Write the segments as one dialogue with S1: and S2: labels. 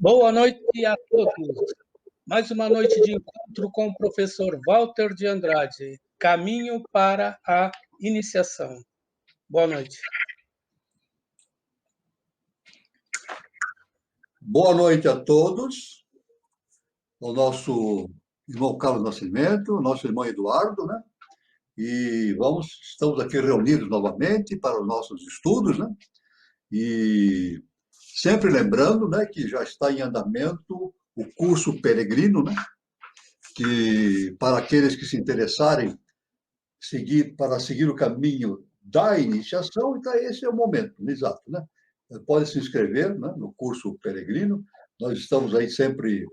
S1: Boa noite a todos. Mais uma noite de encontro com o professor Walter de Andrade. Caminho para a iniciação. Boa noite.
S2: Boa noite a todos. O nosso irmão Carlos Nascimento, nosso irmão Eduardo, né? E estamos aqui reunidos novamente para os nossos estudos, né? E sempre lembrando, né, que já está em andamento o curso peregrino, né? Que para aqueles que se interessarem para seguir o caminho da iniciação, então esse é o momento, exato, né? Pode se inscrever, né, no curso peregrino. Nós estamos aí sempre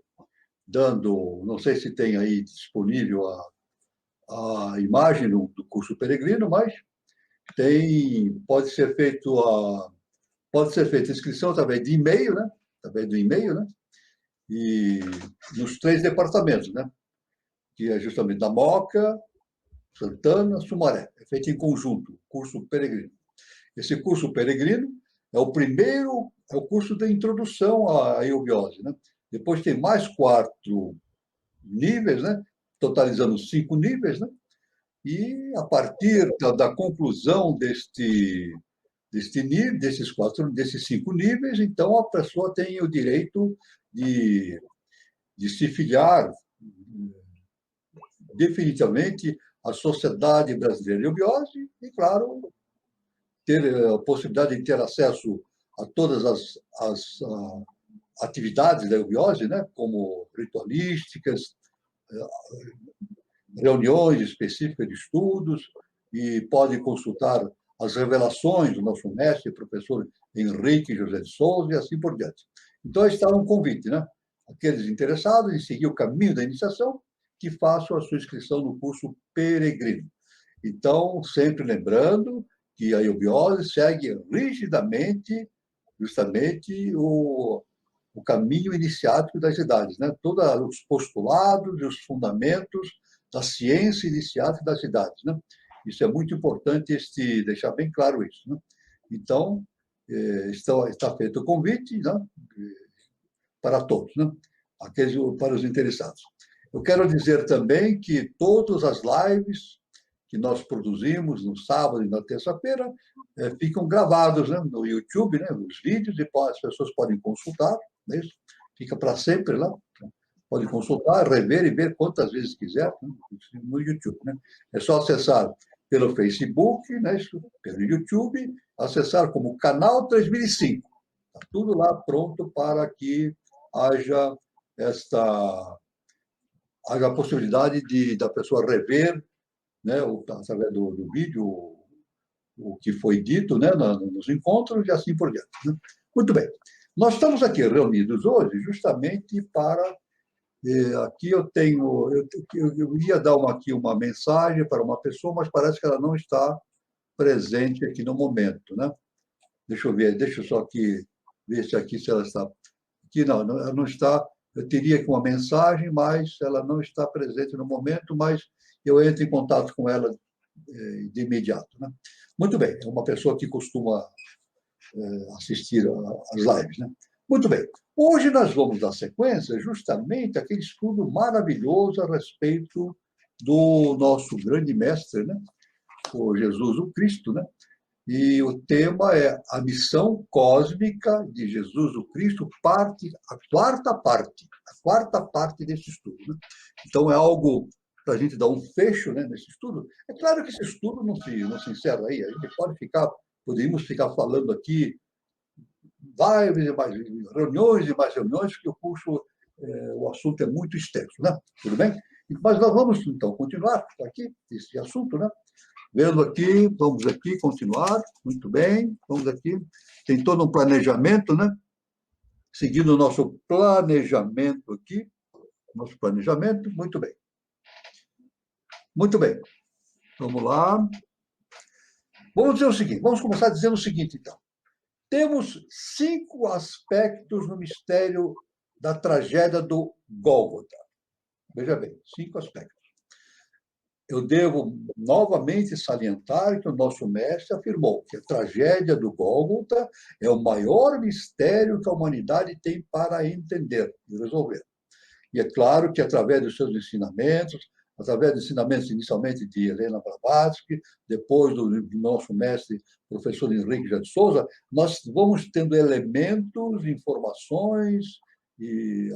S2: dando, não sei se tem aí disponível a imagem do curso peregrino, mas pode ser feita inscrição através de e-mail, né? Através do e-mail, né? E nos 3 departamentos, né? Que é justamente da Moca, Santana, Sumaré. É feito em conjunto, curso peregrino. Esse curso peregrino é o primeiro, é o curso de introdução à eubiose, né? Depois tem mais 4 níveis, né? Totalizando 5 níveis, né? E a partir da conclusão desses 5 níveis, então a pessoa tem o direito de se filiar definitivamente à Sociedade Brasileira de Eubiose e, claro, ter a possibilidade de ter acesso a todas as atividades da eubiose, né, como ritualísticas, reuniões específicas de estudos, e pode consultar as revelações do nosso mestre, professor Henrique José de Souza, e assim por diante. Então, está um convite, né? Aqueles interessados em seguir o caminho da iniciação, que façam a sua inscrição no curso peregrino. Então, sempre lembrando que a eubiose segue rigidamente, justamente, o caminho iniciático das idades, né? Todos os postulados e os fundamentos da ciência iniciática das idades, né? Isso é muito importante deixar bem claro isso, né? Então, está feito o convite, né? Para todos, né? Para os interessados. Eu quero dizer também que todas as lives que nós produzimos no sábado e na terça-feira ficam gravados, né, no YouTube, né, os vídeos, e as pessoas podem consultar, né, isso fica para sempre lá, pode consultar, rever e ver quantas vezes quiser, né, no YouTube, né. É só acessar pelo Facebook, né, pelo YouTube, acessar como Canal 3005. Está tudo lá pronto para que haja a possibilidade da pessoa rever, né, através do vídeo, o que foi dito, né, nos encontros e assim por diante, né? Muito bem. Nós estamos aqui reunidos hoje justamente para... aqui eu ia dar aqui uma mensagem para uma pessoa, mas parece que ela não está presente aqui no momento, né? Deixa eu ver, deixa eu só aqui ver se ela está... Aqui não, ela não está... Eu teria aqui uma mensagem, mas ela não está presente no momento, mas eu entro em contato com ela de imediato, né? Muito bem, é uma pessoa que costuma assistir às lives, né? Muito bem. Hoje nós vamos dar sequência justamente àquele estudo maravilhoso a respeito do nosso grande mestre, né? O Jesus o Cristo, né? E o tema é a missão cósmica de Jesus o Cristo, a quarta parte desse estudo, né? Então, é algo para a gente dar um fecho, né, nesse estudo. É claro que esse estudo não se encerra aí, a gente poderíamos ficar falando aqui várias e mais reuniões e mais reuniões, porque o assunto é muito extenso, né? Tudo bem? Mas nós vamos, então, continuar aqui, esse assunto, né? Vamos aqui continuar, muito bem, vamos aqui. Tem todo um planejamento, né? Seguindo o nosso planejamento aqui, muito bem. Muito bem, vamos lá. Vamos dizer o seguinte, vamos começar dizendo o seguinte, então. Temos 5 aspectos no mistério da tragédia do Gólgota. Veja bem, 5 aspectos. eu devo novamente salientar que o nosso mestre afirmou que a tragédia do Gólgota é o maior mistério que a humanidade tem para entender e resolver. E é claro que, através dos seus ensinamentos, através dos ensinamentos inicialmente de Helena Blavatsky, depois do nosso mestre, professor Henrique de Souza, nós vamos tendo elementos, informações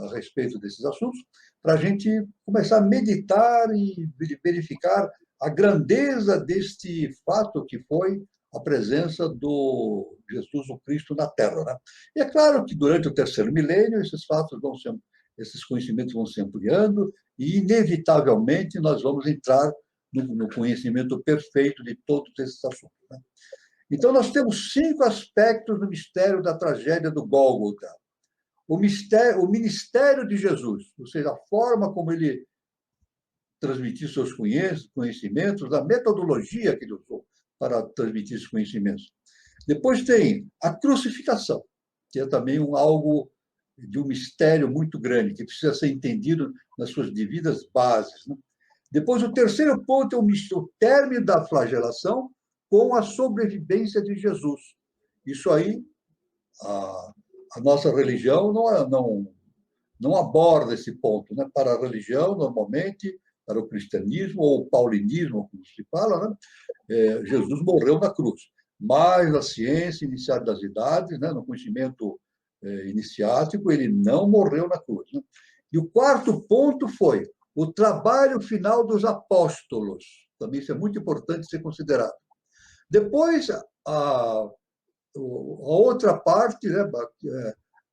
S2: a respeito desses assuntos, para a gente começar a meditar e verificar a grandeza deste fato que foi a presença do Jesus o Cristo na Terra. Né? E é claro que, durante o terceiro milênio, esses conhecimentos vão se ampliando e, inevitavelmente, nós vamos entrar no conhecimento perfeito de todos esses assuntos. Né? Então, nós temos 5 aspectos do mistério da tragédia do Gólgota. O ministério de Jesus, ou seja, a forma como ele transmitiu seus conhecimentos, a metodologia que ele usou para transmitir esses conhecimentos. Depois tem a crucificação, que é também algo de um mistério muito grande, que precisa ser entendido nas suas devidas bases. Né? Depois, o terceiro ponto é o término da flagelação com a sobrevivência de Jesus. Isso aí, a nossa religião não aborda esse ponto. Né? Para a religião, normalmente, para o cristianismo, ou o paulinismo, como se fala, né? Jesus morreu na cruz. Mas a ciência iniciada das idades, né? No conhecimento iniciático, ele não morreu na cruz. Né? E o quarto ponto foi o trabalho final dos apóstolos. Também isso é muito importante ser considerado. Depois, a outra parte, né,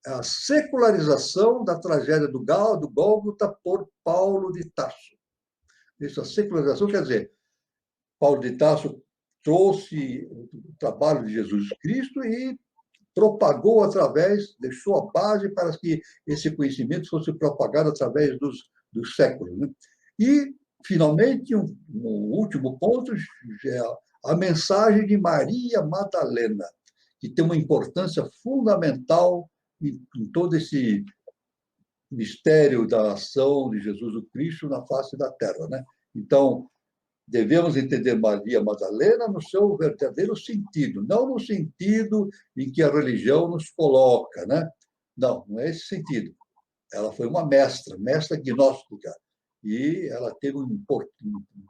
S2: a secularização da tragédia do Gólgota por Paulo de Tarso. Essa secularização quer dizer, Paulo de Tarso trouxe o trabalho de Jesus Cristo e propagou deixou a base para que esse conhecimento fosse propagado através dos séculos. Né? E, finalmente, um último ponto, a mensagem de Maria Madalena, que tem uma importância fundamental em todo esse mistério da ação de Jesus o Cristo na face da Terra. Né? Então, devemos entender Maria Madalena no seu verdadeiro sentido, não no sentido em que a religião nos coloca. Né? Não é esse sentido. Ela foi uma mestra gnóstica, e ela teve um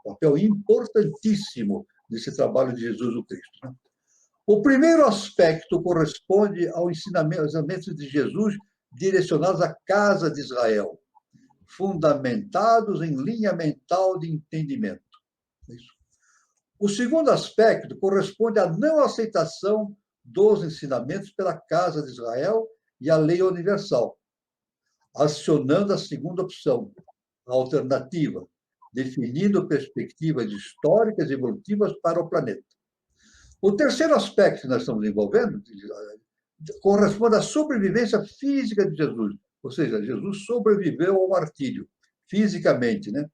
S2: papel importantíssimo nesse trabalho de Jesus o Cristo. Né? O primeiro aspecto corresponde aos ensinamentos de Jesus direcionados à casa de Israel, fundamentados em linha mental de entendimento. Isso. O segundo aspecto corresponde à não aceitação dos ensinamentos pela casa de Israel e a lei universal, acionando a segunda opção, a alternativa, definindo perspectivas históricas e evolutivas para o planeta. O terceiro aspecto que nós estamos envolvendo corresponde à sobrevivência física de Jesus, ou seja, Jesus sobreviveu ao martírio, fisicamente, né?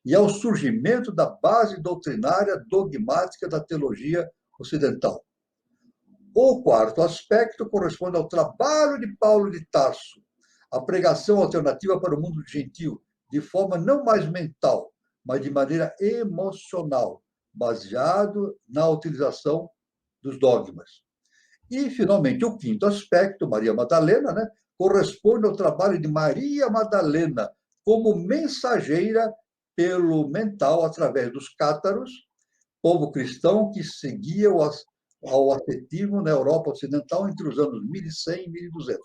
S2: E ao surgimento da base doutrinária dogmática da teologia ocidental. O quarto aspecto corresponde ao trabalho de Paulo de Tarso, a pregação alternativa para o mundo gentil, de forma não mais mental, mas de maneira emocional, baseado na utilização dos dogmas. E, finalmente, o quinto aspecto, Maria Madalena, né, corresponde ao trabalho de Maria Madalena como mensageira pelo mental através dos cátaros, povo cristão que seguia ao afetivo na Europa Ocidental entre os anos 1100 e 1200.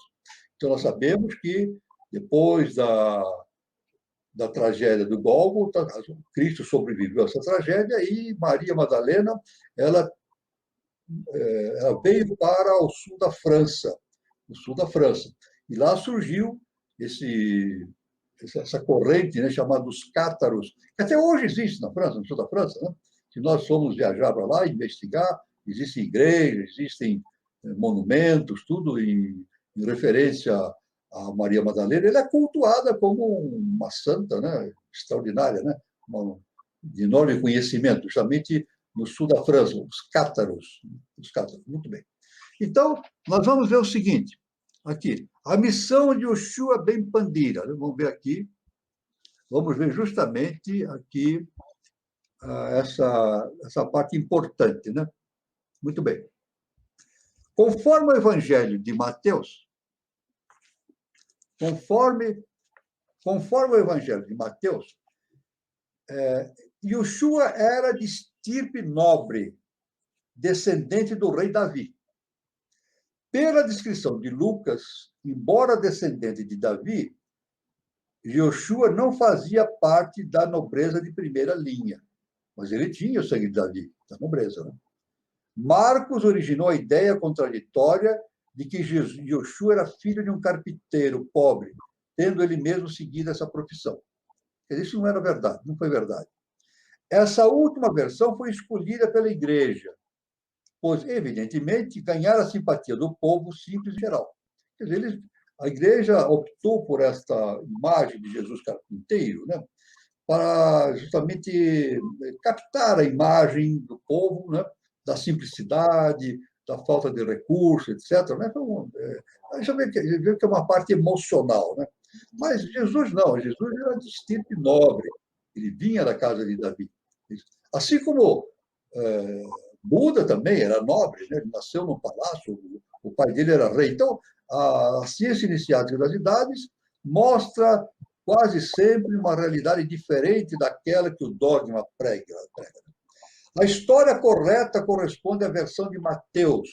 S2: Então, nós sabemos que, depois da tragédia do Gólgota, Cristo sobreviveu a essa tragédia e Maria Madalena ela veio para o sul da França, e lá surgiu essa corrente, né, chamada dos cátaros, que até hoje existe na França, no sul da França. Né? Se nós formos viajar para lá, investigar, existem igrejas, existem monumentos, tudo em referência a Maria Madalena. Ela é cultuada como uma santa, né, extraordinária, né, de enorme conhecimento, justamente no sul da França, os cátaros. Muito bem. Então, nós vamos ver o seguinte, aqui, a missão de Yoshua Ben Pandira. Vamos ver aqui, vamos ver justamente aqui essa parte importante, né? Muito bem. Conforme o Evangelho de Mateus, conforme o Evangelho de Mateus, Yoshua era de estirpe nobre, descendente do rei Davi. Pela descrição de Lucas, embora descendente de Davi, Yoshua não fazia parte da nobreza de primeira linha, mas ele tinha o sangue de Davi, da nobreza, né? Marcos originou a ideia contraditória de que Yoshua era filho de um carpinteiro pobre, tendo ele mesmo seguido essa profissão. Isso não era verdade, não foi verdade. Essa última versão foi escolhida pela igreja, pois, evidentemente, ganhar a simpatia do povo simples em geral. Quer dizer, a igreja optou por esta imagem de Jesus carpinteiro, né, para justamente captar a imagem do povo, né, da simplicidade, da falta de recursos, etc. Né? Então, a gente vê que é uma parte emocional. Né? Mas Jesus não, Jesus era de estirpe nobre, ele vinha da casa de Davi. Assim como Buda também era nobre, né? Ele nasceu num palácio, o pai dele era rei. Então, a ciência iniciática das idades mostra quase sempre uma realidade diferente daquela que o dogma prega. A história correta corresponde à versão de Mateus,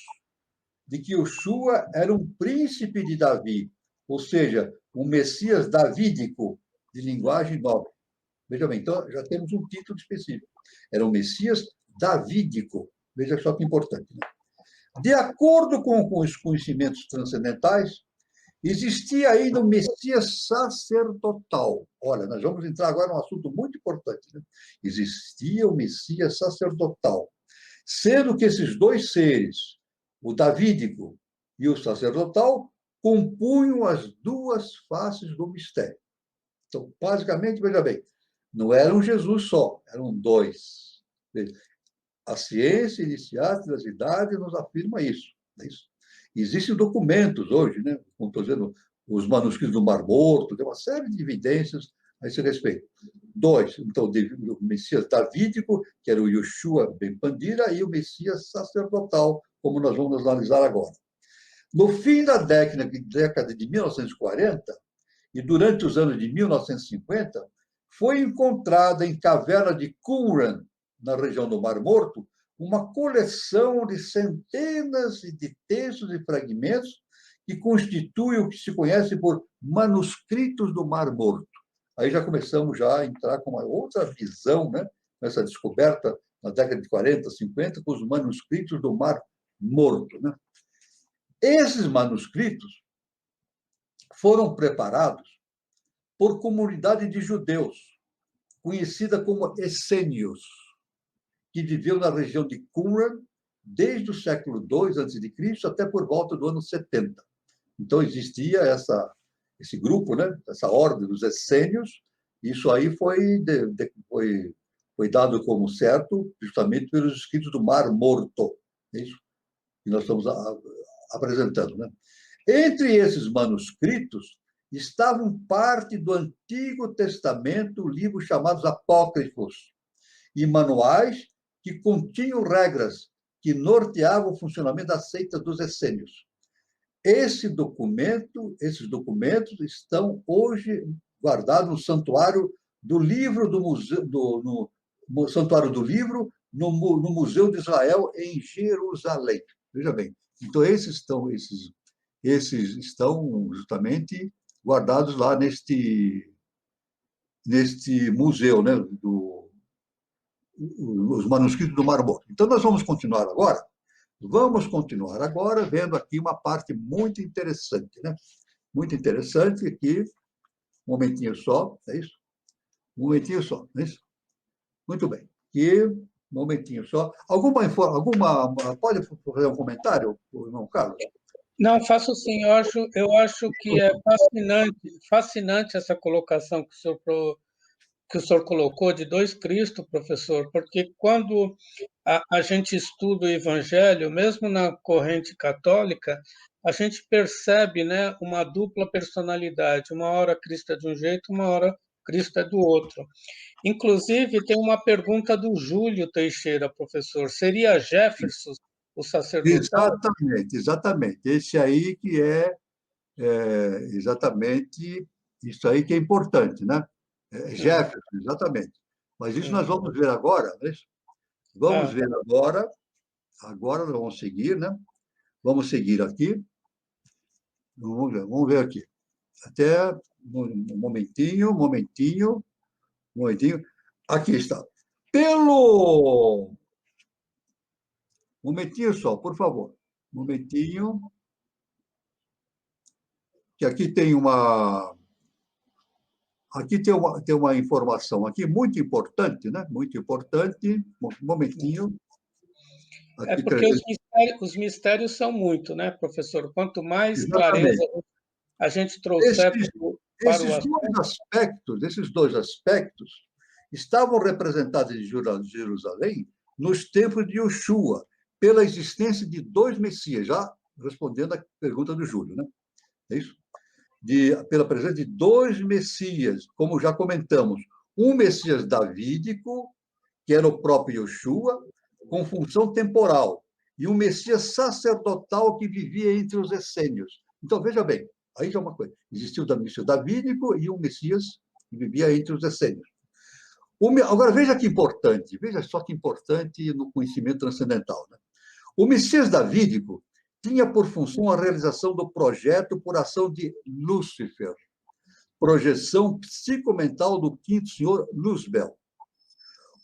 S2: de que Yoshua era um príncipe de Davi, ou seja, um Messias davídico, de linguagem nobre. Veja bem, então já temos um título específico. Era um Messias davídico. Veja só que importante. Né? De acordo com os conhecimentos transcendentais, existia ainda um Messias sacerdotal. Olha, nós vamos entrar agora num assunto muito importante. Né? Existia o Messias sacerdotal, sendo que esses dois seres, o davídico e o sacerdotal, compunham as duas faces do mistério. Então, basicamente, veja bem, não era um Jesus só, eram dois. A ciência iniciática das idades nos afirma isso. É isso. Existem documentos hoje, né? Como estou dizendo, os manuscritos do Mar Morto, tem uma série de evidências a esse respeito. Dois, então, o Messias davídico, que era o Yoshua ben Pandira, e o Messias sacerdotal, como nós vamos analisar agora. No fim da década de 1940, e durante os anos de 1950, foi encontrada em caverna de Qumran, na região do Mar Morto, uma coleção de centenas de textos e fragmentos que constituem o que se conhece por manuscritos do Mar Morto. Aí já começamos já a entrar com uma outra visão, né, nessa descoberta na década de 40, 50, com os manuscritos do Mar Morto. Né? Esses manuscritos foram preparados por comunidade de judeus, conhecida como essênios, que viveu na região de Qumran desde o século II a.C. até por volta do ano 70. Então, existia esse grupo, né? Essa ordem dos essênios. Isso aí foi dado como certo justamente pelos escritos do Mar Morto. É isso que nós estamos apresentando. Né? Entre esses manuscritos estavam parte do Antigo Testamento, livros chamados apócrifos, e manuais que continham regras que norteavam o funcionamento da seita dos essênios. Esses documentos estão hoje guardados no Santuário do Livro no Santuário do Livro, no Museu de Israel, em Jerusalém. Veja bem, então esses estão justamente guardados lá neste museu, né, os manuscritos do Mar Morto. Então, nós vamos continuar agora. Vendo aqui uma parte muito interessante, né? Muito interessante aqui. Um momentinho só, é isso? Um momentinho só, é isso? Muito bem. Aqui, um momentinho só. Pode fazer um comentário, irmão Carlos?
S1: Não, faço sim. Eu acho que é fascinante essa colocação que o senhor colocou de dois Cristos, professor, porque quando a gente estuda o Evangelho, mesmo na corrente católica, a gente percebe, né, uma dupla personalidade. Uma hora Cristo é de um jeito, uma hora Cristo é do outro. Inclusive, tem uma pergunta do Júlio Teixeira, professor. Seria Jefferson o sacerdotal?
S2: Exatamente, exatamente. Esse aí que exatamente isso aí que é importante, né? Jefferson, exatamente. Mas isso nós vamos ver agora, né? Vamos ver agora nós vamos seguir, né? Vamos seguir aqui. Vamos ver aqui. Até um momentinho. Aqui está. Momentinho só, por favor. Momentinho. Que tem uma informação aqui muito importante, né? Muito importante. Um momentinho.
S1: É
S2: Aqui,
S1: porque os mistérios são muito, né, professor? Quanto mais clareza
S2: exatamente.
S1: a gente trouxer para o
S2: Esses dois aspectos estavam representados em Jerusalém nos tempos de Yoshua, pela existência de dois Messias, já respondendo à pergunta do Júlio, né? É isso? Pela presença de dois Messias, como já comentamos, um Messias davídico, que era o próprio Yoshua, com função temporal, e um Messias sacerdotal que vivia entre os essênios. Então, veja bem, aí já é uma coisa. Existiu o Messias davídico e um Messias que vivia entre os essênios. Agora, veja só que importante no conhecimento transcendental, né? O Messias davídico tinha por função a realização do projeto por ação de Lúcifer, projeção psicomental do quinto senhor Luzbel.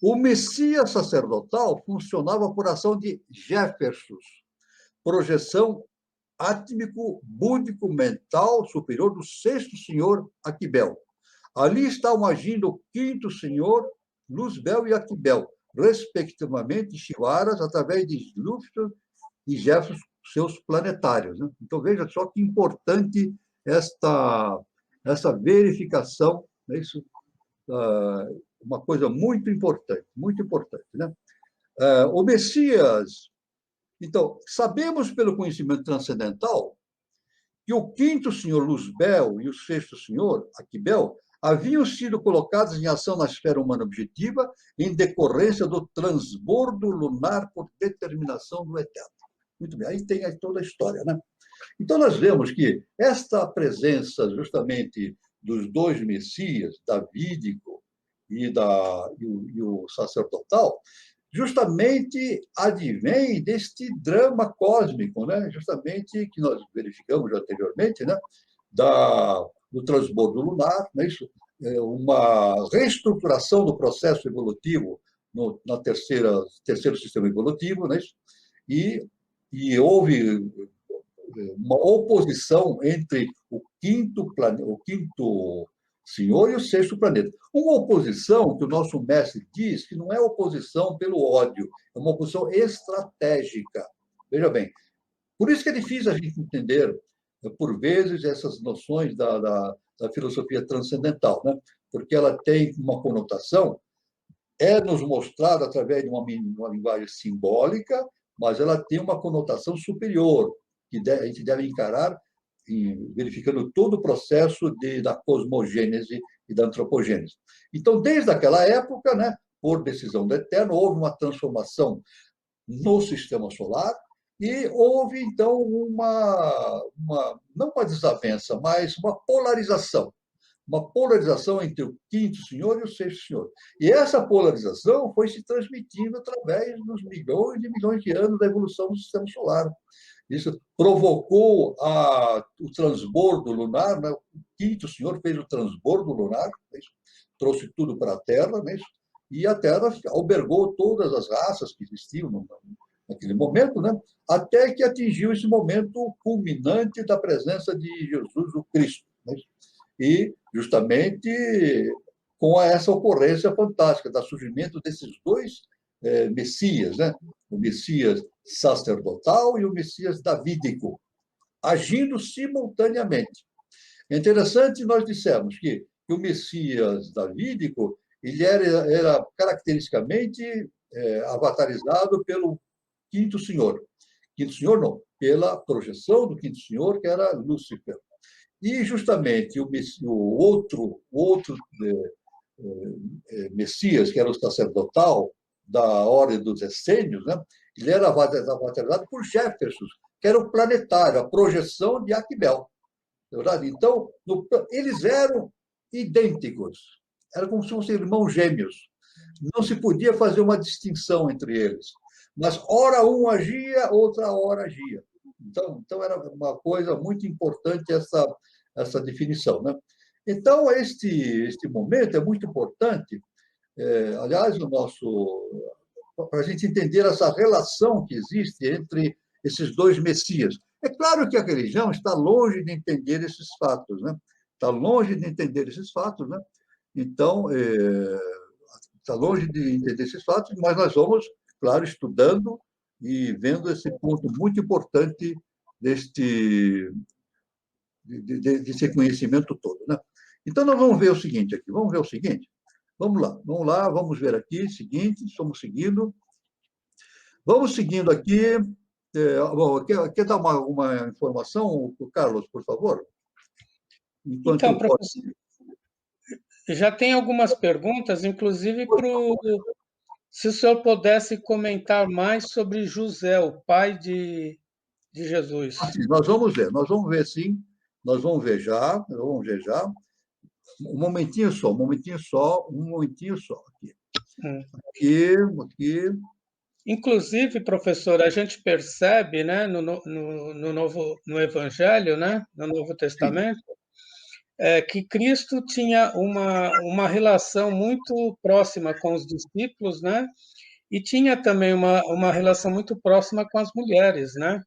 S2: O Messias sacerdotal funcionava por ação de Jefferson, projeção átmico-búdico-mental superior do sexto senhor Aquibel. Ali estavam agindo o quinto senhor Luzbel e Aquibel, respectivamente Chivaras, através de Lúcifer e Jefferson, seus planetários, né? Então, veja só que importante essa verificação, né? Isso, uma coisa muito importante, né? O Messias, então, sabemos pelo conhecimento transcendental que o quinto senhor Luzbel e o sexto senhor Aquibel haviam sido colocados em ação na esfera humana objetiva em decorrência do transbordo lunar por determinação do Eterno. Muito bem, aí tem toda a história, né? Então, nós vemos que esta presença, justamente, dos dois Messias, davídico e o sacerdotal, justamente advém deste drama cósmico, né? Justamente que nós verificamos anteriormente, né? Do transbordo lunar, né? Isso é uma reestruturação do processo evolutivo na terceiro sistema evolutivo, né? E houve uma oposição entre o quinto senhor e o sexto planeta. Uma oposição que o nosso mestre diz que não é oposição pelo ódio, é uma oposição estratégica. Veja bem, por isso que é difícil a gente entender, por vezes, essas noções da filosofia transcendental, né? Porque ela tem uma conotação, nos mostrada através de uma linguagem simbólica, mas ela tem uma conotação superior, que a gente deve encarar verificando todo o processo da cosmogênese e da antropogênese. Então, desde aquela época, né, por decisão do Eterno, houve uma transformação no sistema solar e houve, então, não uma desavença, mas uma polarização entre o quinto senhor e o sexto senhor. E essa polarização foi se transmitindo através dos milhões de anos da evolução do sistema solar. Isso provocou o transbordo lunar, né? O quinto senhor fez o transbordo lunar, né? Trouxe tudo para a Terra, né? E a Terra albergou todas as raças que existiam naquele momento, né? Até que atingiu esse momento culminante da presença de Jesus, o Cristo, né? E, justamente, com essa ocorrência fantástica do surgimento desses dois Messias, né? O Messias sacerdotal e o Messias davídico, agindo simultaneamente. É interessante, nós dissemos que o Messias davídico ele era caracteristicamente avatarizado pelo quinto senhor. Quinto senhor não, pela projeção do quinto senhor, que era Lúcifer. E, justamente, o outro Messias, que era o sacerdotal da Ordem dos Essênios, né? Ele era avalizado por Jefferson, que era o planetário, a projeção de Aquibel. Verdade? Então, eles eram idênticos, eram como se fossem irmãos gêmeos. Não se podia fazer uma distinção entre eles. Mas, ora um agia, outra hora agia. Então era uma coisa muito importante essa definição. Né? Então, este momento é muito importante. Aliás, para a gente entender essa relação que existe entre esses dois messias. É claro que a religião está longe de entender esses fatos, né? Está longe de entender esses fatos, né? Então, está longe de entender esses fatos, mas nós vamos, claro, estudando e vendo esse ponto muito importante desse conhecimento todo, né? Então, nós vamos ver o seguinte aqui, vamos lá, vamos ver aqui, seguinte, estamos seguindo. Vamos seguindo aqui. Quer dar uma informação, Carlos, por favor?
S1: Enquanto então, professor, já tem algumas perguntas, inclusive se o senhor pudesse comentar mais sobre José, o pai de Jesus.
S2: Sim, nós vamos ver sim, nós vamos ver já. Um momentinho só. Aqui.
S1: Inclusive, professor, a gente percebe, né, no Evangelho, né, no Novo Testamento, que Cristo tinha uma relação muito próxima com os discípulos, né, e tinha também uma relação muito próxima com as mulheres, né?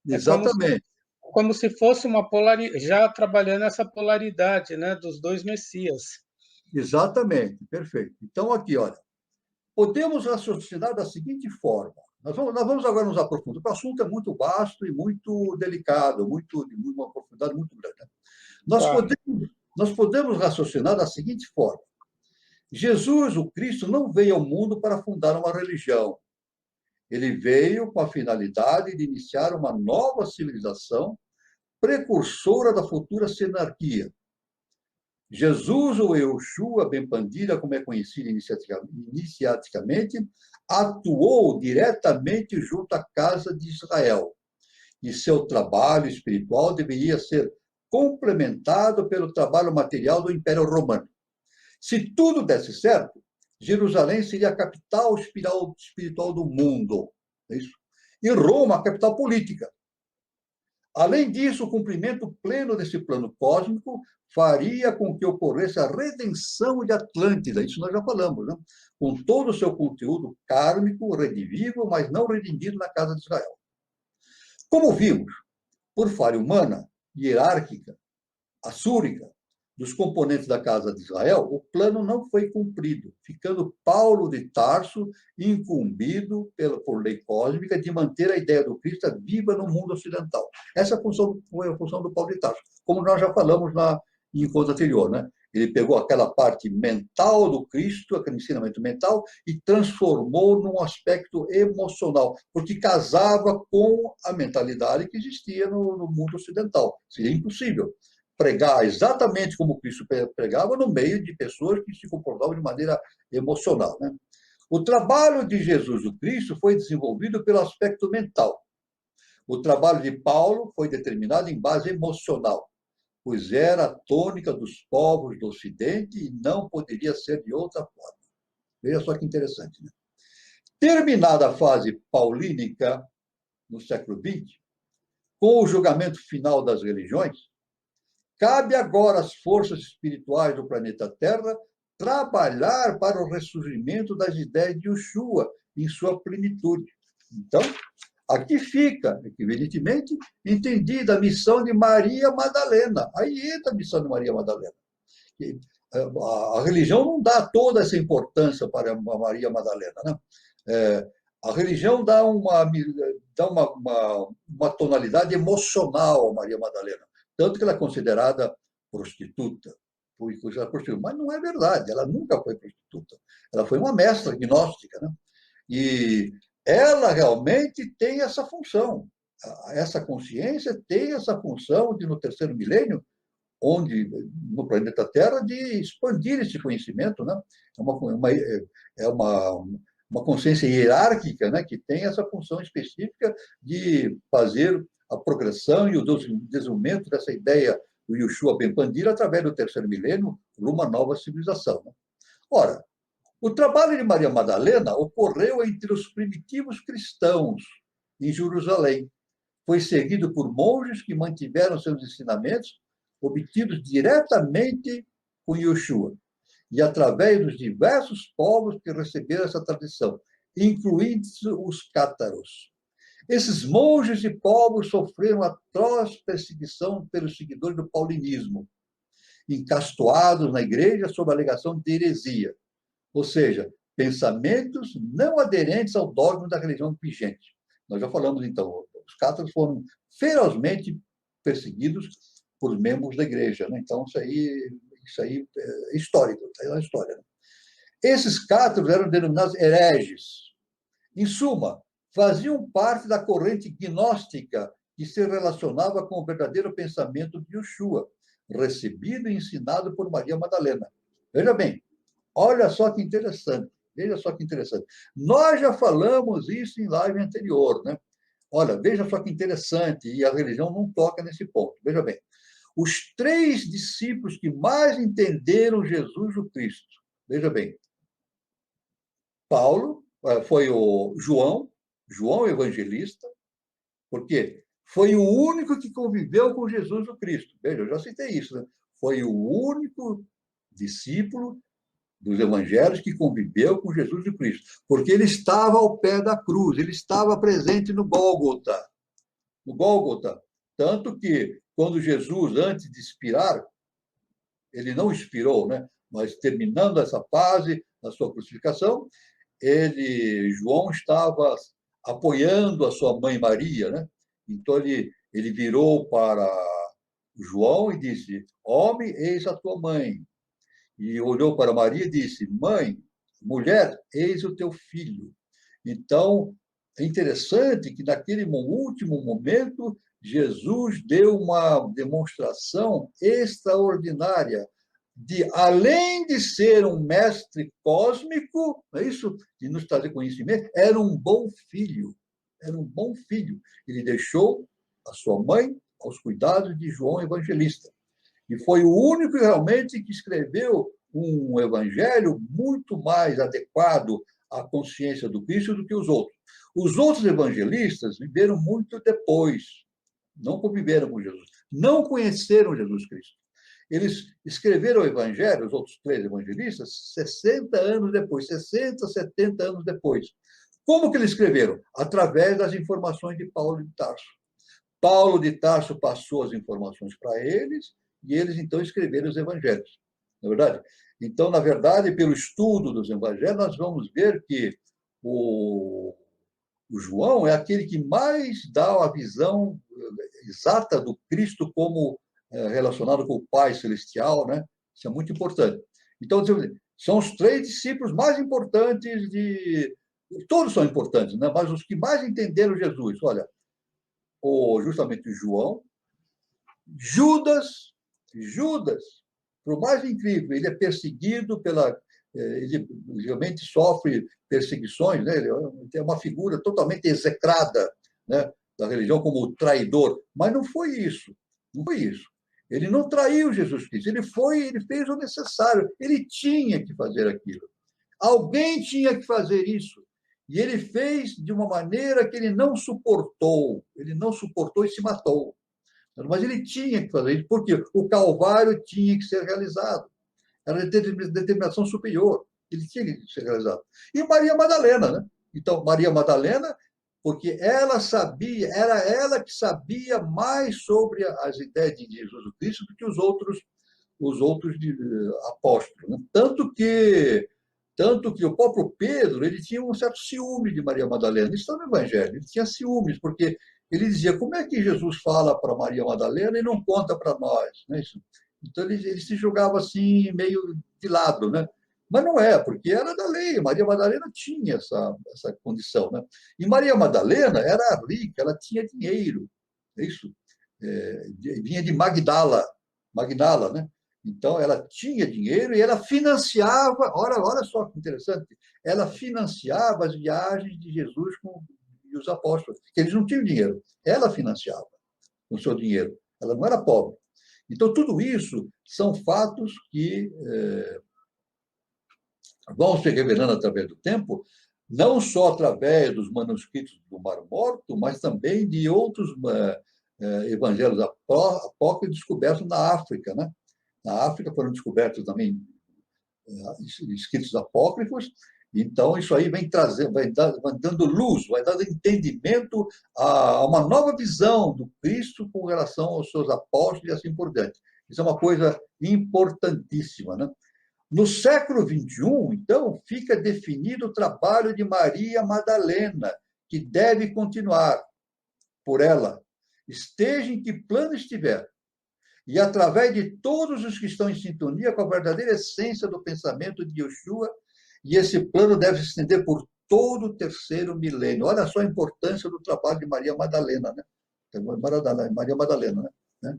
S2: Exatamente.
S1: Como se fosse uma polaridade, já trabalhando essa polaridade, né, dos dois Messias.
S2: Exatamente, perfeito. Então, aqui, olha, podemos raciocinar da seguinte forma. Nós vamos agora nos aprofundar, porque o assunto é muito vasto e muito delicado, de uma profundidade muito grande. Nós podemos raciocinar da seguinte forma. Jesus, o Cristo, não veio ao mundo para fundar uma religião. Ele veio com a finalidade de iniciar uma nova civilização precursora da futura sinarquia. Jesus, ou Yeshua Ben Pandira, como é conhecido iniciaticamente, atuou diretamente junto à casa de Israel. E seu trabalho espiritual deveria ser complementado pelo trabalho material do Império Romano. Se tudo desse certo, Jerusalém seria a capital espiritual do mundo. É isso? E Roma, a capital política. Além disso, o cumprimento pleno desse plano cósmico faria com que ocorresse a redenção de Atlântida, isso nós já falamos, né? Com todo o seu conteúdo kármico, redivível, mas não redimido na casa de Israel. Como vimos, por falha humana, hierárquica, assúrica, dos componentes da casa de Israel, o plano não foi cumprido, ficando Paulo de Tarso incumbido por lei cósmica de manter a ideia do Cristo viva no mundo ocidental. Essa foi a função do Paulo de Tarso, como nós já falamos em encontro anterior, né? Ele pegou aquela parte mental do Cristo, aquele ensinamento mental, e transformou num aspecto emocional, porque casava com a mentalidade que existia no mundo ocidental. Seria impossível pregar exatamente como Cristo pregava no meio de pessoas que se comportavam de maneira emocional, né? O trabalho de Jesus o Cristo foi desenvolvido pelo aspecto mental. O trabalho de Paulo foi determinado em base emocional, pois era a tônica dos povos do Ocidente e não poderia ser de outra forma. Veja só que interessante, né? Terminada a fase paulínica, no século XX, com o julgamento final das religiões, cabe agora às forças espirituais do planeta Terra trabalhar para o ressurgimento das ideias de Yeshua em sua plenitude. Então, aqui fica, evidentemente, entendida a missão de Maria Madalena. Aí entra a missão de Maria Madalena. A religião não dá toda essa importância para Maria Madalena, né? A religião dá uma tonalidade emocional a Maria Madalena. Tanto que ela é considerada prostituta. Mas não é verdade, ela nunca foi prostituta. Ela foi uma mestra gnóstica, né? E ela realmente tem essa função. Essa consciência tem essa função de, no terceiro milênio, onde, no planeta Terra, de expandir esse conhecimento, né? É uma consciência hierárquica, né, que tem essa função específica de fazer a progressão e o desenvolvimento dessa ideia do Yoshua Ben Pandira através do terceiro milênio, numa nova civilização. Né? Ora, o trabalho de Maria Madalena ocorreu entre os primitivos cristãos em Jerusalém. Foi seguido por monges que mantiveram seus ensinamentos obtidos diretamente com Yoshua e através dos diversos povos que receberam essa tradição, incluindo os cátaros. Esses monges e povos sofreram atroz perseguição pelos seguidores do paulinismo, encastoados na igreja sob a alegação de heresia, ou seja, pensamentos não aderentes ao dogma da religião vigente. Nós já falamos, então, os cátaros foram ferozmente perseguidos por membros da igreja. Né? Então, isso aí é histórico, é uma história. Né? Esses cátaros eram denominados hereges. Em suma, faziam parte da corrente gnóstica que se relacionava com o verdadeiro pensamento de Yoshua, recebido e ensinado por Maria Madalena. Veja bem, olha só que interessante. Veja só que interessante. Nós já falamos isso em live anterior, né? Olha, veja só que interessante, e a religião não toca nesse ponto. Veja bem, os 3 discípulos que mais entenderam Jesus o Cristo, veja bem, Paulo, foi o João Evangelista, porque foi o único que conviveu com Jesus o Cristo. Veja, eu já citei isso, né? Foi o único discípulo dos evangelhos que conviveu com Jesus o Cristo, porque ele estava ao pé da cruz, ele estava presente no Gólgota. No Gólgota. Tanto que, quando Jesus, antes de expirar, ele não expirou, né? Mas terminando essa fase da sua crucificação, João estava apoiando a sua mãe Maria, né? Então ele virou para João e disse: Homem, eis a tua mãe. E olhou para Maria e disse: Mãe, mulher, eis o teu filho. Então, é interessante que naquele último momento, Jesus deu uma demonstração extraordinária de, além de ser um mestre cósmico, não é isso? De nos trazer conhecimento, era um bom filho. Era um bom filho. Ele deixou a sua mãe aos cuidados de João Evangelista. E foi o único realmente que escreveu um evangelho muito mais adequado à consciência do Cristo do que os outros. Os outros evangelistas viveram muito depois, não conviveram com Jesus, não conheceram Jesus Cristo. Eles escreveram o evangelho, os outros 3 evangelistas, 60 anos depois, 60, 70 anos depois. Como que eles escreveram? Através das informações de Paulo de Tarso. Paulo de Tarso passou as informações para eles, e eles, então, escreveram os evangelhos. Não é verdade? Então, na verdade, pelo estudo dos evangelhos, nós vamos ver que o João é aquele que mais dá a visão exata do Cristo como relacionado com o Pai Celestial, né? Isso é muito importante. Então, são os 3 discípulos mais importantes Todos são importantes, né? Mas os que mais entenderam Jesus, olha, justamente João, Judas, por mais incrível, ele é perseguido ele realmente sofre perseguições, né? Ele é uma figura totalmente execrada, né, da religião como o traidor, mas não foi isso, não foi isso. Ele não traiu Jesus Cristo, ele fez o necessário, ele tinha que fazer aquilo. Alguém tinha que fazer isso. E ele fez de uma maneira que ele não suportou e se matou. Mas ele tinha que fazer isso, porque o Calvário tinha que ser realizado. Era determinação superior, ele tinha que ser realizado. E Maria Madalena, né? Então, Maria Madalena, porque era ela que sabia mais sobre as ideias de Jesus Cristo do que os outros apóstolos. Né? Tanto que o próprio Pedro ele tinha um certo ciúme de Maria Madalena. Isso está no Evangelho. Ele tinha ciúmes, porque ele dizia: como é que Jesus fala para Maria Madalena e não conta para nós? Né? Então, ele se jogava assim, meio de lado. Né? Mas não é, porque era da lei. Maria Madalena tinha essa condição. Né? E Maria Madalena era rica, ela tinha dinheiro. É isso. Vinha de Magdala. Magnala, né? Então, ela tinha dinheiro e ela financiava, olha só que interessante, ela financiava as viagens de Jesus e os apóstolos, que eles não tinham dinheiro, ela financiava com o seu dinheiro, ela não era pobre. Então, tudo isso são fatos que vão se revelando através do tempo, não só através dos manuscritos do Mar Morto, mas também de outros evangelhos apócrifos descobertos na África, né? Na África foram descobertos também escritos apócrifos. Então, isso aí vem trazendo, vai dando luz, vai dando entendimento a uma nova visão do Cristo com relação aos seus apóstolos e assim por diante. Isso é uma coisa importantíssima, né? No século XXI, então, fica definido o trabalho de Maria Madalena, que deve continuar por ela, esteja em que plano estiver, e através de todos os que estão em sintonia com a verdadeira essência do pensamento de Yeshua, e esse plano deve se estender por todo o terceiro milênio. Olha só a importância do trabalho de Maria Madalena, né? Maria Madalena, né?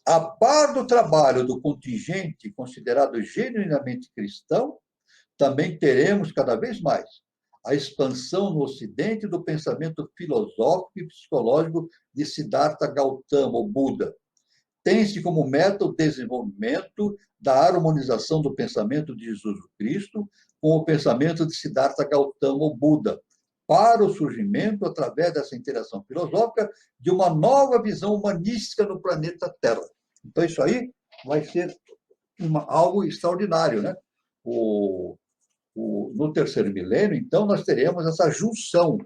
S2: A par do trabalho do contingente considerado genuinamente cristão, também teremos cada vez mais a expansão no Ocidente do pensamento filosófico e psicológico de Siddhartha Gautama, o Buda. Tem-se como meta o desenvolvimento da harmonização do pensamento de Jesus Cristo com o pensamento de Siddhartha Gautama, o Buda, para o surgimento, através dessa interação filosófica, de uma nova visão humanística no planeta Terra. Então, isso aí vai ser algo extraordinário, né? No terceiro milênio, então, nós teremos essa junção,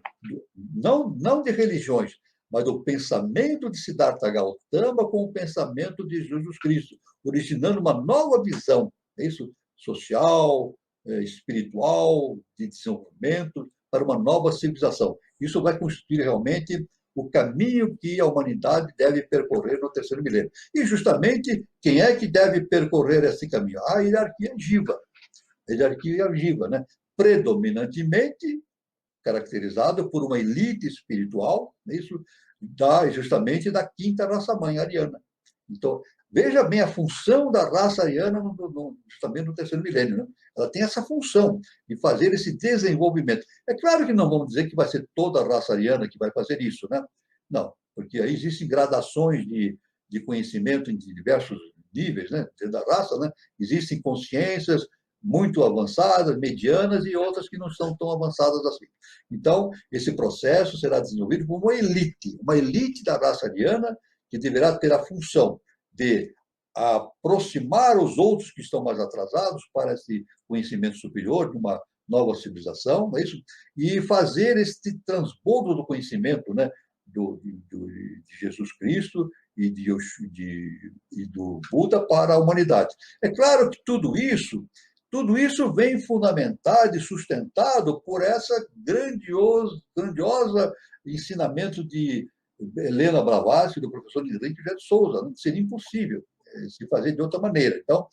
S2: não de religiões, mas do pensamento de Siddhartha Gautama com o pensamento de Jesus Cristo, originando uma nova visão, é isso? Social, espiritual, de desenvolvimento, para uma nova civilização. Isso vai constituir realmente o caminho que a humanidade deve percorrer no terceiro milênio. E, justamente, quem é que deve percorrer esse caminho? A hierarquia Jiva. A hierarquia Jiva, né? Predominantemente caracterizado por uma elite espiritual, isso justamente da quinta raça-mãe, ariana. Então, veja bem a função da raça ariana justamente no terceiro milênio. Né? Ela tem essa função de fazer esse desenvolvimento. É claro que não vamos dizer que vai ser toda a raça ariana que vai fazer isso, né? Não, porque aí existem gradações de conhecimento em diversos níveis, né? Dentro da raça, né? Existem consciências muito avançadas, medianas e outras que não são tão avançadas assim. Então, esse processo será desenvolvido por uma elite da raça ariana que deverá ter a função de aproximar os outros que estão mais atrasados para esse conhecimento superior de uma nova civilização, é isso? E fazer este transbordo do conhecimento, né, de Jesus Cristo e do Buda para a humanidade. É claro que tudo isso vem fundamentado e sustentado por essa grandiosa ensinamento de Helena Blavatsky, do professor Henrique José de Souza. Não seria impossível se fazer de outra maneira. Então,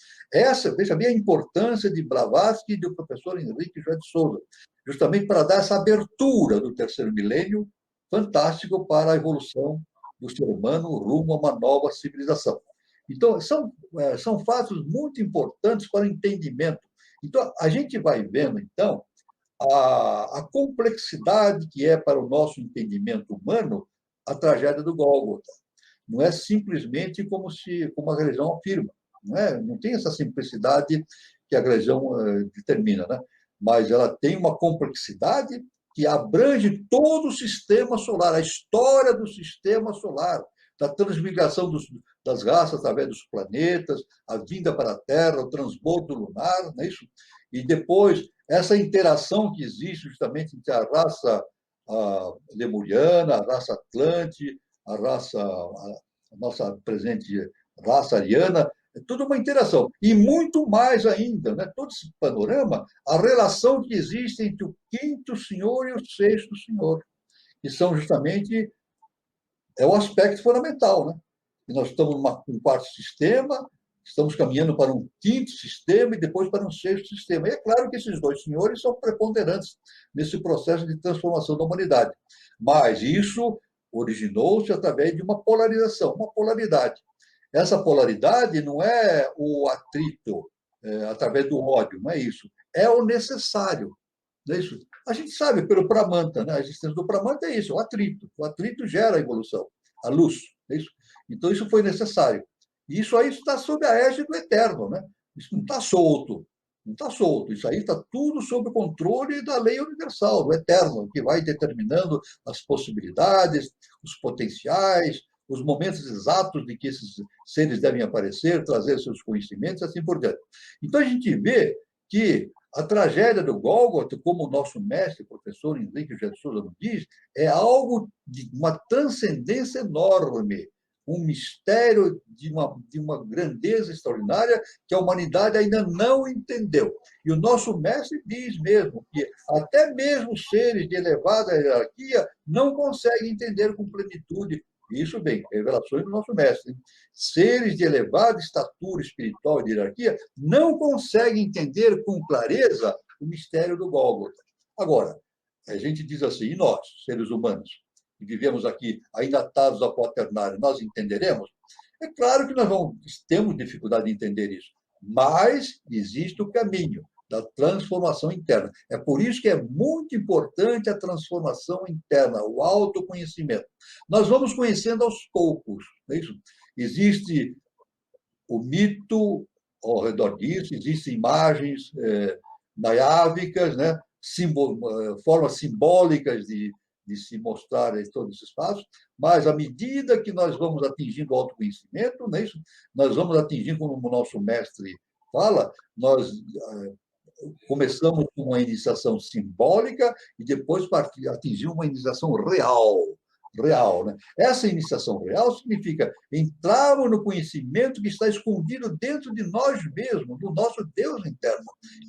S2: veja bem a importância de Blavatsky e do professor Henrique José de Souza, justamente para dar essa abertura do terceiro milênio fantástico para a evolução do ser humano rumo a uma nova civilização. Então, são fatos muito importantes para o entendimento. Então, a gente vai vendo, então, a complexidade que é para o nosso entendimento humano a tragédia do Gólgota. Não é simplesmente como a religião afirma. Não tem essa simplicidade que a religião determina, né? Mas ela tem uma complexidade que abrange todo o sistema solar, a história do sistema solar, da transmigração das raças através dos planetas, a vinda para a Terra, o transbordo lunar, não é isso? E depois, essa interação que existe justamente entre a raça lemuriana, a raça atlante, a nossa presente raça ariana, é tudo uma interação. E muito mais ainda, né? Todo esse panorama, a relação que existe entre o quinto senhor e o sexto senhor, que são justamente o aspecto fundamental, né? E nós estamos num quarto sistema, estamos caminhando para um quinto sistema e depois para um sexto sistema. E é claro que esses dois senhores são preponderantes nesse processo de transformação da humanidade. Mas isso originou-se através de uma polarização, uma polaridade. essa polaridade não é o atrito através do ódio, não é isso. É o necessário. Não é isso? A gente sabe pelo Pramanta, né? A existência do Pramanta é isso, o atrito. O atrito gera a evolução, a luz. É isso? Então, isso foi necessário. E isso aí está sob a égide do eterno. Né? Isso não está solto. Não está solto. Isso aí está tudo sob o controle da lei universal, do eterno, que vai determinando as possibilidades, os potenciais, os momentos exatos de que esses seres devem aparecer, trazer seus conhecimentos, assim por diante. Então, a gente vê que a tragédia do Gólgota, como o nosso mestre, professor Henrique de Souza nos diz, é algo de uma transcendência enorme, um mistério de uma grandeza extraordinária que a humanidade ainda não entendeu. E o nosso mestre diz mesmo que até mesmo seres de elevada hierarquia não conseguem entender com plenitude. Isso bem, revelações do nosso mestre. Seres de elevada estatura espiritual e de hierarquia não conseguem entender com clareza o mistério do Gólgota. Agora, a gente diz assim, e nós, seres humanos, que vivemos aqui ainda atados ao quaternário, nós entenderemos? É claro que temos dificuldade de entender isso, mas existe o caminho da transformação interna. É por isso que é muito importante a transformação interna, o autoconhecimento. Nós vamos conhecendo aos poucos, não é isso? Existe o mito ao redor disso, existem imagens naiávicas, né? Formas simbólicas de se mostrar em todo esse espaço, mas à medida que nós vamos atingindo o autoconhecimento, não é isso? Nós vamos atingindo, como o nosso mestre fala, nós começamos com uma iniciação simbólica e depois atingimos uma iniciação real. Né? Essa iniciação real significa entrarmos no conhecimento que está escondido dentro de nós mesmos, do nosso Deus interno.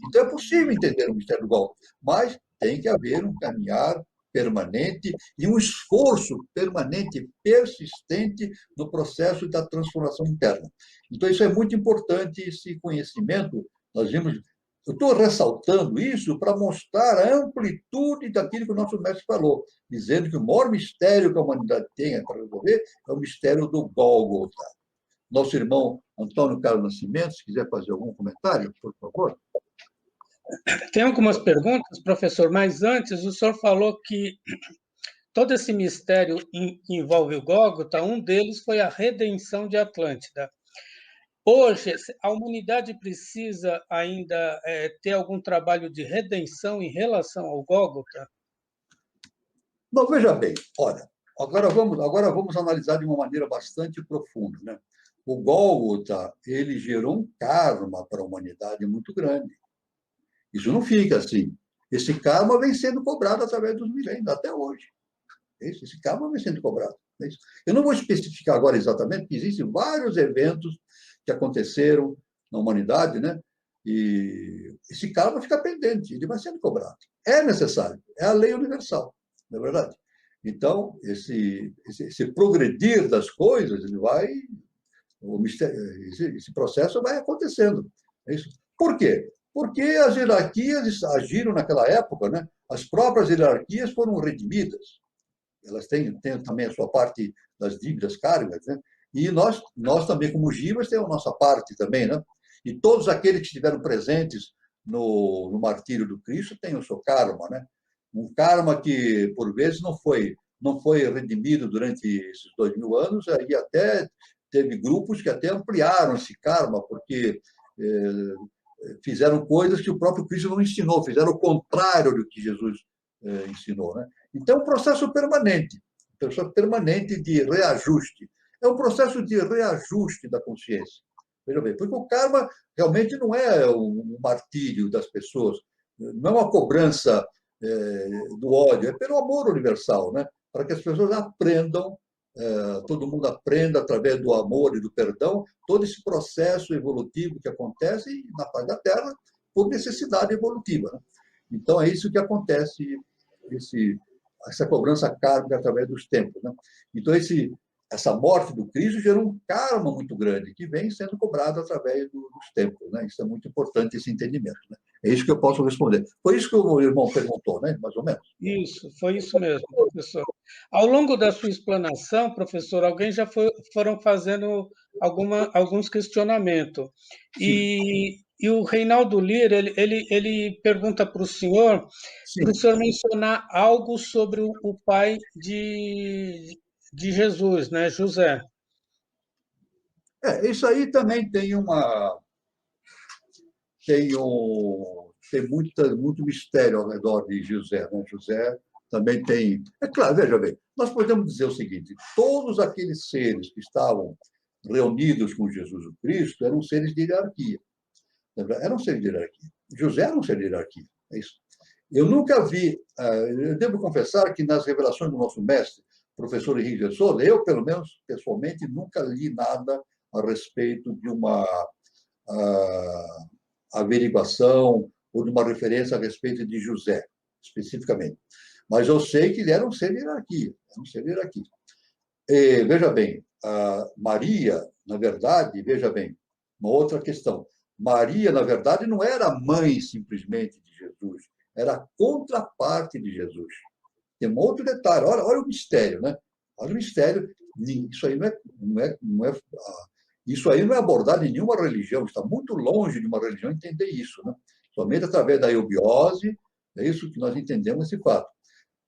S2: Então é possível entender o mistério do Gólgota, mas tem que haver um caminhar permanente e um esforço permanente, persistente no processo da transformação interna. Então isso é muito importante, esse conhecimento. Nós vimos. Eu estou ressaltando isso para mostrar a amplitude daquilo que o nosso mestre falou, dizendo que o maior mistério que a humanidade tem para resolver é o mistério do Gólgota. Nosso irmão Antônio Carlos Nascimento, se quiser fazer algum comentário, por favor.
S1: Tem algumas perguntas, professor, mas antes o senhor falou que todo esse mistério que envolve o Gólgota, um deles foi a redenção de Atlântida. Hoje, a humanidade precisa ainda ter algum trabalho de redenção em relação ao Gólgota?
S2: Não, veja bem, olha, agora vamos analisar de uma maneira bastante profunda. Né? O Gólgota, ele gerou um karma para a humanidade muito grande. Isso não fica assim. Esse karma vem sendo cobrado através dos milênios, até hoje. Esse karma vem sendo cobrado. Eu não vou especificar agora exatamente, porque existem vários eventos que aconteceram na humanidade, né? E esse karma fica pendente, ele vai sendo cobrado. É necessário, é a lei universal, não é verdade? Então, esse progredir das coisas, ele vai, esse processo vai acontecendo. É isso. Por quê? Porque as hierarquias agiram naquela época, né? As próprias hierarquias foram redimidas. Elas têm também a sua parte das dívidas kármicas, né? E nós também, como jivas, temos a nossa parte também, né? E todos aqueles que estiveram presentes no martírio do Cristo têm o seu karma, né? Um karma que, por vezes, não foi redimido durante esses 2000 anos, e até teve grupos que até ampliaram esse karma, porque fizeram coisas que o próprio Cristo não ensinou, fizeram o contrário do que Jesus ensinou, né? Então, é um processo permanente de reajuste. É um processo de reajuste da consciência. Veja bem, porque o karma realmente não é um martírio das pessoas, não é uma cobrança do ódio, é pelo amor universal, né? Para que as pessoas aprendam, todo mundo aprenda através do amor e do perdão, todo esse processo evolutivo que acontece na face da Terra por necessidade evolutiva. Né? Então, é isso que acontece, essa cobrança kármica através dos tempos. Né? Então, essa morte do Cristo gerou um karma muito grande, que vem sendo cobrado através dos tempos. Né? Isso é muito importante, esse entendimento. Né? É isso que eu posso responder. Foi isso que o irmão perguntou, né? Mais ou menos.
S1: Isso, foi isso mesmo, professor. Ao longo da sua explanação, professor, alguém já foram fazendo alguns questionamentos.
S2: Sim,
S1: E o Reinaldo Lira, ele pergunta para o
S2: sim.
S1: senhor mencionar algo sobre o pai de Jesus, né, José.
S2: Isso aí também tem muito mistério ao redor de José, né? José também tem. É claro, veja bem, nós podemos dizer o seguinte: todos aqueles seres que estavam reunidos com Jesus Cristo eram seres de hierarquia. Eram seres de hierarquia. José era um ser de hierarquia. É isso. Eu nunca vi, eu devo confessar que nas revelações do nosso mestre, professor Henrique de Souza, eu, pelo menos, pessoalmente, nunca li nada a respeito de uma averiguação ou de uma referência a respeito de José, especificamente. Mas eu sei que ele era um ser de hierarquia. Era um ser de hierarquia. E, veja bem, Maria, na verdade, veja bem, uma outra questão. Maria, na verdade, não era mãe simplesmente de Jesus, era a contraparte de Jesus. Tem um outro detalhe, olha o mistério, né? Olha o mistério. Isso aí isso aí não é abordado em nenhuma religião, está muito longe de uma religião entender isso, né? Somente através da eubiose, é isso que nós entendemos esse fato.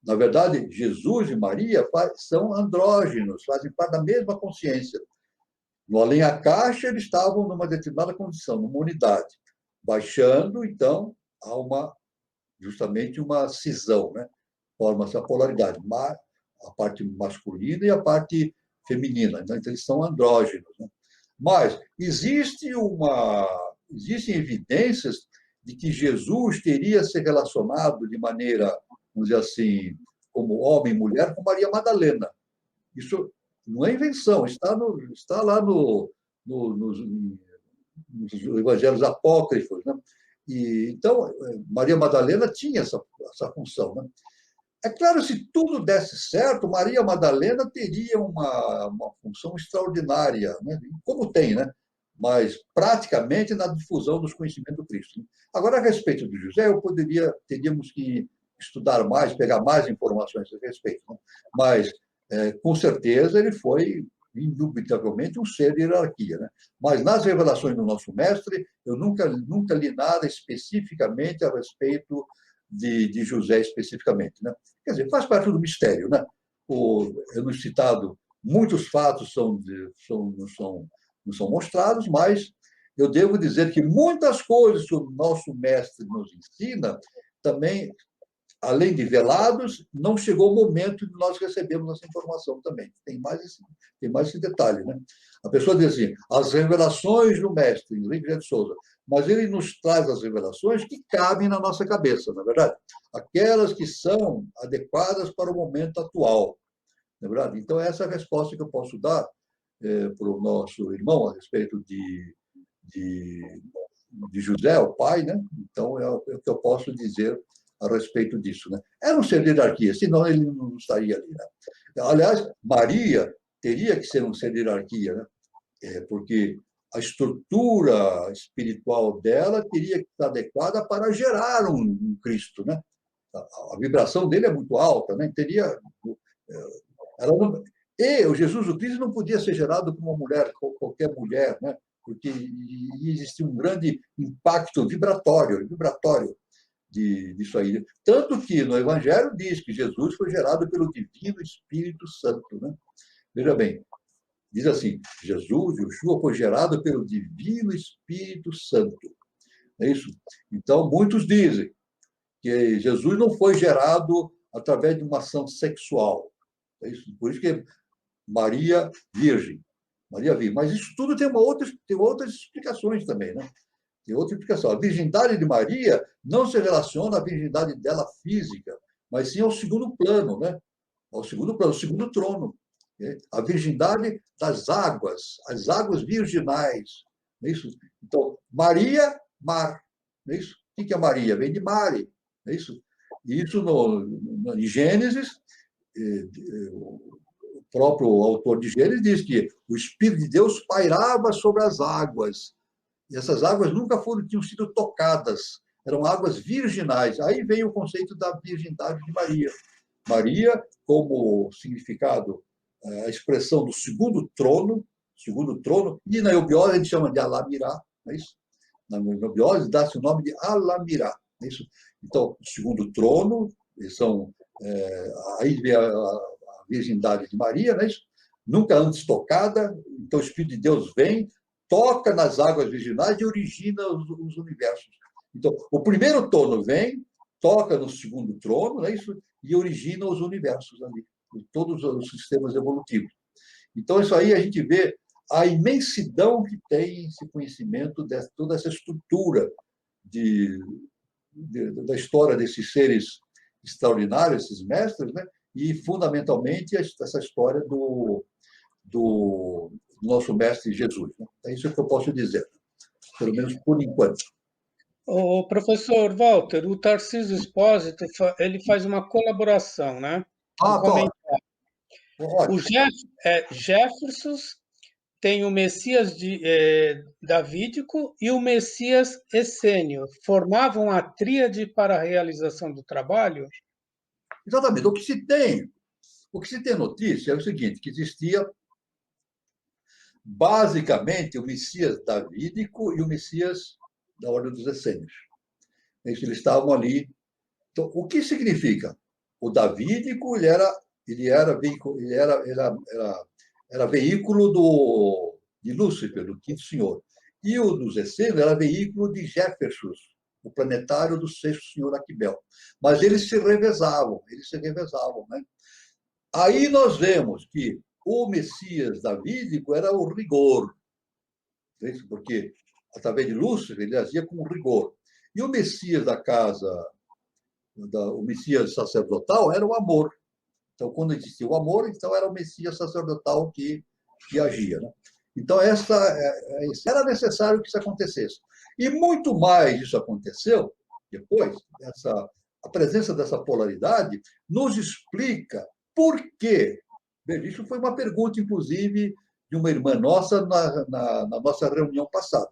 S2: Na verdade, Jesus e Maria são andrógenos, fazem parte da mesma consciência. No além-a-caixa, eles estavam numa determinada condição, numa unidade. Baixando, então, há justamente uma cisão, né? Forma-se a polaridade, a parte masculina e a parte feminina. Então, eles são andrógenos. Né? Mas existem evidências de que Jesus teria se relacionado de maneira, vamos dizer assim, como homem e mulher, com Maria Madalena. Isso não é invenção, está lá nos evangelhos apócrifos. Né? Então, Maria Madalena tinha essa função. Né? É claro, se tudo desse certo, Maria Madalena teria uma função extraordinária, né? Como tem, né? Mas praticamente na difusão dos conhecimentos do Cristo. Né? Agora, a respeito de José, teríamos que estudar mais, pegar mais informações a respeito. Né? Mas, com certeza, ele foi, indubitavelmente, um ser de hierarquia. Né? Mas nas revelações do nosso mestre, eu nunca li nada especificamente a respeito de José especificamente. Né? Quer dizer, faz parte do mistério. Né? Eu não citado, muitos fatos não são mostrados, mas eu devo dizer que muitas coisas que o nosso mestre nos ensina também, além de velados, não chegou o momento de nós recebermos essa informação também. Tem mais esse detalhe. Né? A pessoa diz assim, as revelações do mestre, Henrique de Souza, mas ele nos traz as revelações que cabem na nossa cabeça, na verdade. Aquelas que são adequadas para o momento atual, na verdade. Então, essa é a resposta que eu posso dar para o nosso irmão a respeito de José, o pai, né? Então, é o que eu posso dizer a respeito disso. Né? Era um ser de hierarquia, senão ele não estaria ali. Né? Aliás, Maria teria que ser um ser de hierarquia, né? Porque a estrutura espiritual dela teria que estar adequada para gerar um Cristo. Né? A vibração dele é muito alta, né? E o Jesus o Cristo não podia ser gerado por uma mulher, qualquer mulher, né? Porque existia um grande impacto vibratório disso aí. Tanto que no Evangelho diz que Jesus foi gerado pelo Divino Espírito Santo. Né? Veja bem, diz assim, Jesus, Yeshua, foi gerado pelo Divino Espírito Santo. É isso? Então, muitos dizem que Jesus não foi gerado através de uma ação sexual. É isso? Por isso que Maria Virgem. Maria Virgem. Mas isso tudo tem outras explicações também, né? Tem outra explicação. A virgindade de Maria não se relaciona à virgindade dela física, mas sim ao segundo plano, né? Ao segundo plano, ao segundo trono. Né? A virgindade das águas, as águas virginais. Não é isso? Então, Maria, mar. Não é isso? O que é Maria? Vem de mare. Não é isso? E isso em Gênesis, o próprio autor de Gênesis diz que o Espírito de Deus pairava sobre as águas. E essas águas nunca tinham sido tocadas eram águas virginais. Aí veio o conceito da virgindade de Maria. Maria, como significado, a expressão do segundo trono, e na eubiose a gente chama de Alamirá, não é isso? Na eubiose dá-se o nome de Alamirá, não é isso? Então, o segundo trono, aí vem a virgindade de Maria, não é isso? Nunca antes tocada, então o Espírito de Deus vem, toca nas águas virginais e origina os universos. Então, o primeiro trono vem, toca no segundo trono, não é isso? E origina os universos ali, todos os sistemas evolutivos. Então, isso aí a gente vê a imensidão que tem esse conhecimento de toda essa estrutura da história desses seres extraordinários, esses mestres, né? E, fundamentalmente, essa história do nosso mestre Jesus. Né? É isso que eu posso dizer, pelo menos por enquanto.
S1: O professor Walter, o Tarcísio Espósito, ele faz uma colaboração, né?
S2: Ah, tá.
S1: O Jefferson tem o Messias davídico e o Messias essênio. Formavam a tríade para a realização do trabalho?
S2: Exatamente. O que se tem notícia é o seguinte, que existia basicamente o Messias davídico e o Messias da Ordem dos Essênios. Eles estavam ali. Então, o que significa? O davídico era veículo de Lúcifer, do Quinto Senhor. E o dos Essênios era veículo de Jefferson, o planetário do Sexto Senhor Aquibel. Mas eles se revezavam. Né? Aí nós vemos que o Messias davídico era o rigor, porque através de Lúcifer ele agia com rigor. E o Messias da casa, o Messias sacerdotal, era o amor. Então, quando existia o amor, então era o Messias sacerdotal que agia. Né? Então, era necessário que isso acontecesse. E muito mais isso aconteceu depois, a presença dessa polaridade nos explica por quê. Veja, isso foi uma pergunta, inclusive, de uma irmã nossa na nossa reunião passada.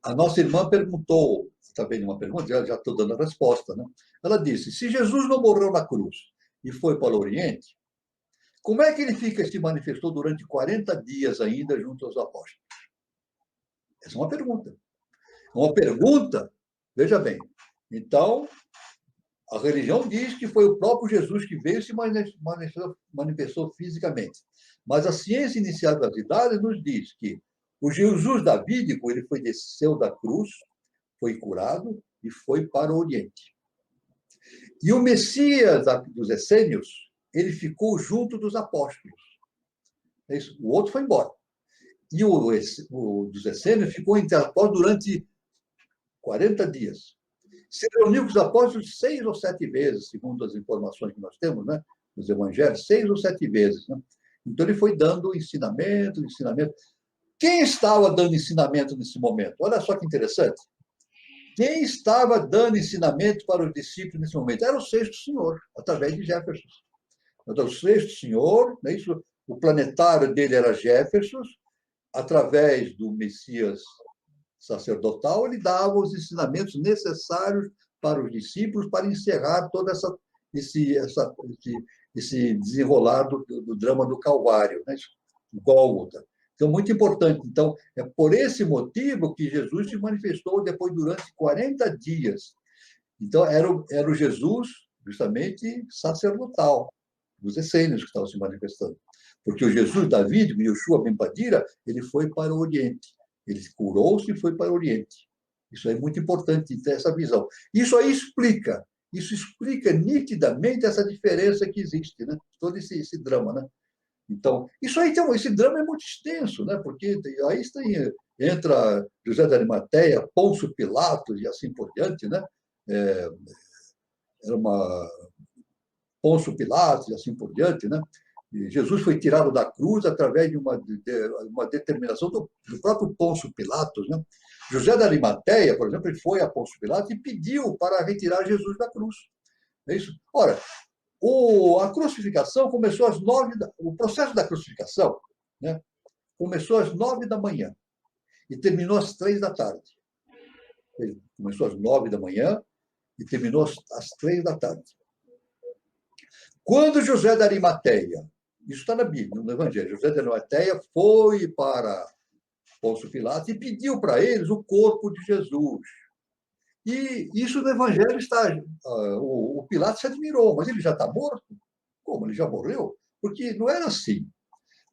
S2: A nossa irmã perguntou, também uma pergunta, já estou dando a resposta, né? Ela disse, se Jesus não morreu na cruz e foi para o Oriente, como é que ele se manifestou durante 40 dias ainda junto aos apóstolos? Essa é uma pergunta. Uma pergunta, veja bem, então, a religião diz que foi o próprio Jesus que veio e se manifestou fisicamente. Mas a ciência inicial das idades nos diz que o Jesus davídico, ele desceu da cruz, foi curado e foi para o Oriente. E o Messias dos Essênios, ele ficou junto dos apóstolos. É isso. O outro foi embora. E o dos Essênios ficou entre apóstolos durante 40 dias. Se reuniu com os apóstolos 6 ou 7 vezes, segundo as informações que nós temos, né, nos evangelhos, 6 ou 7 vezes. Né? Então, ele foi dando ensinamento. Quem estava dando ensinamento nesse momento? Olha só que interessante. Quem estava dando ensinamento para os discípulos nesse momento? Era o Sexto Senhor, através de Jefferson. Então, o Sexto Senhor, né, o planetário dele era Jefferson, através do Messias sacerdotal, ele dava os ensinamentos necessários para os discípulos para encerrar todo esse desenrolar do drama do Calvário, né? Gólgota. Então, muito importante. Então, é por esse motivo que Jesus se manifestou depois durante 40 dias. Então, era o Jesus, justamente, sacerdotal, dos essênios que estavam se manifestando. Porque o Jesus davídico, Yoshua Ben Padira, ele foi para o Oriente. Ele curou-se e foi para o Oriente. Isso é muito importante ter essa visão. Isso explica nitidamente essa diferença que existe, né? Todo esse drama, né? Então, esse drama é muito extenso, né? Porque aí entra José de Arimateia, Pôncio Pilatos e assim por diante, né? Era Pôncio Pilatos e assim por diante, né? Jesus foi tirado da cruz através de uma determinação do próprio Pôncio Pilatos. Né? José da Arimateia, por exemplo, ele foi a Pôncio Pilatos e pediu para retirar Jesus da cruz. É isso? Ora, a crucificação começou às 9 o processo da crucificação, né, começou às 9 da manhã e terminou às 3 da tarde. Começou às 9 da manhã e terminou às 3 da tarde. Quando José de Arimateia, isso está na Bíblia, no Evangelho, José de Arimateia foi para Pôncio Pilatos e pediu para eles o corpo de Jesus. E isso no Evangelho está. O Pilatos se admirou, mas ele já está morto? Como? Ele já morreu? Porque não era assim.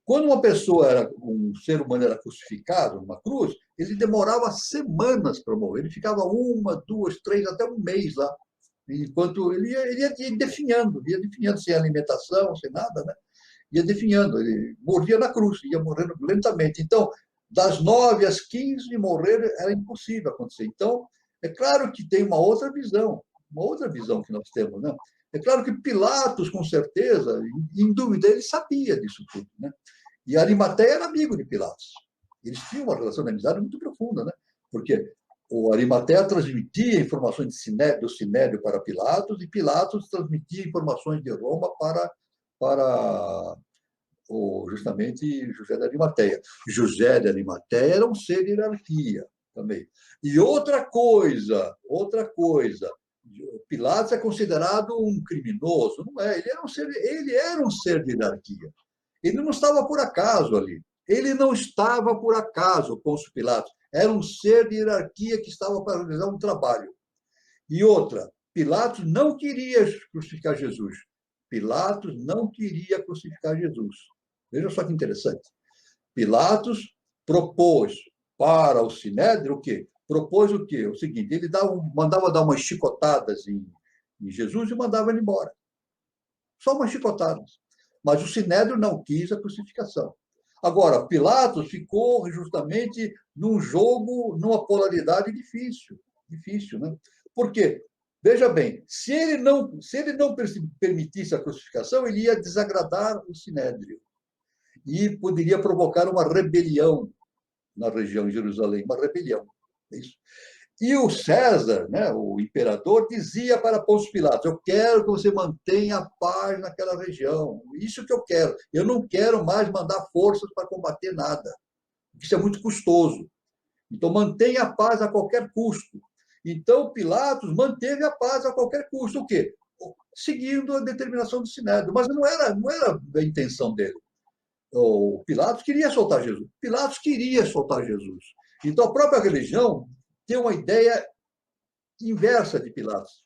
S2: Quando uma pessoa um ser humano era crucificado numa cruz, ele demorava semanas para morrer. Ele ficava 1, 2, 3, até um mês lá. Enquanto ele ia definhando sem alimentação, sem nada, né? Ia definhando. Ele morria na cruz, ia morrendo lentamente. Então, das 9 às 15, morrer era impossível acontecer. Então, é claro que tem uma outra visão que nós temos, né? É claro que Pilatos, com certeza, em dúvida, ele sabia disso tudo, né? E Arimateia era amigo de Pilatos. Eles tinham uma relação de amizade muito profunda, né? Porque o Arimateia transmitia informações do Sinédrio para Pilatos e Pilatos transmitia informações de Roma para justamente José de Arimateia. José de Arimateia era um ser de hierarquia também. E outra coisa, Pilatos é considerado um criminoso, não é? Ele era um ser de hierarquia. Ele não estava por acaso ali. Ele não estava por acaso, Pôncio Pilatos. Era um ser de hierarquia que estava para realizar um trabalho. E outra, Pilatos não queria crucificar Jesus. Pilatos não queria crucificar Jesus. Veja só que interessante. Pilatos propôs para o Sinédrio o quê? Propôs o quê? O seguinte, ele mandava dar umas chicotadas em Jesus e mandava ele embora. Só umas chicotadas. Mas o Sinédrio não quis a crucificação. Agora, Pilatos ficou justamente num jogo, numa polaridade difícil, né? Por quê? Veja bem, se ele não permitisse a crucificação, ele ia desagradar o Sinédrio e poderia provocar uma rebelião na região de Jerusalém, uma rebelião. É isso. E o César, né, o imperador, dizia para Pôncio Pilatos: eu quero que você mantenha a paz naquela região. Isso que eu quero. Eu não quero mais mandar forças para combater nada. Isso é muito custoso. Então, mantenha a paz a qualquer custo. Então, Pilatos manteve a paz a qualquer custo. O quê? Seguindo a determinação do Sinédrio. Mas não era a intenção dele. O Pilatos queria soltar Jesus. Pilatos queria soltar Jesus. Então, a própria religião tem uma ideia inversa de Pilatos.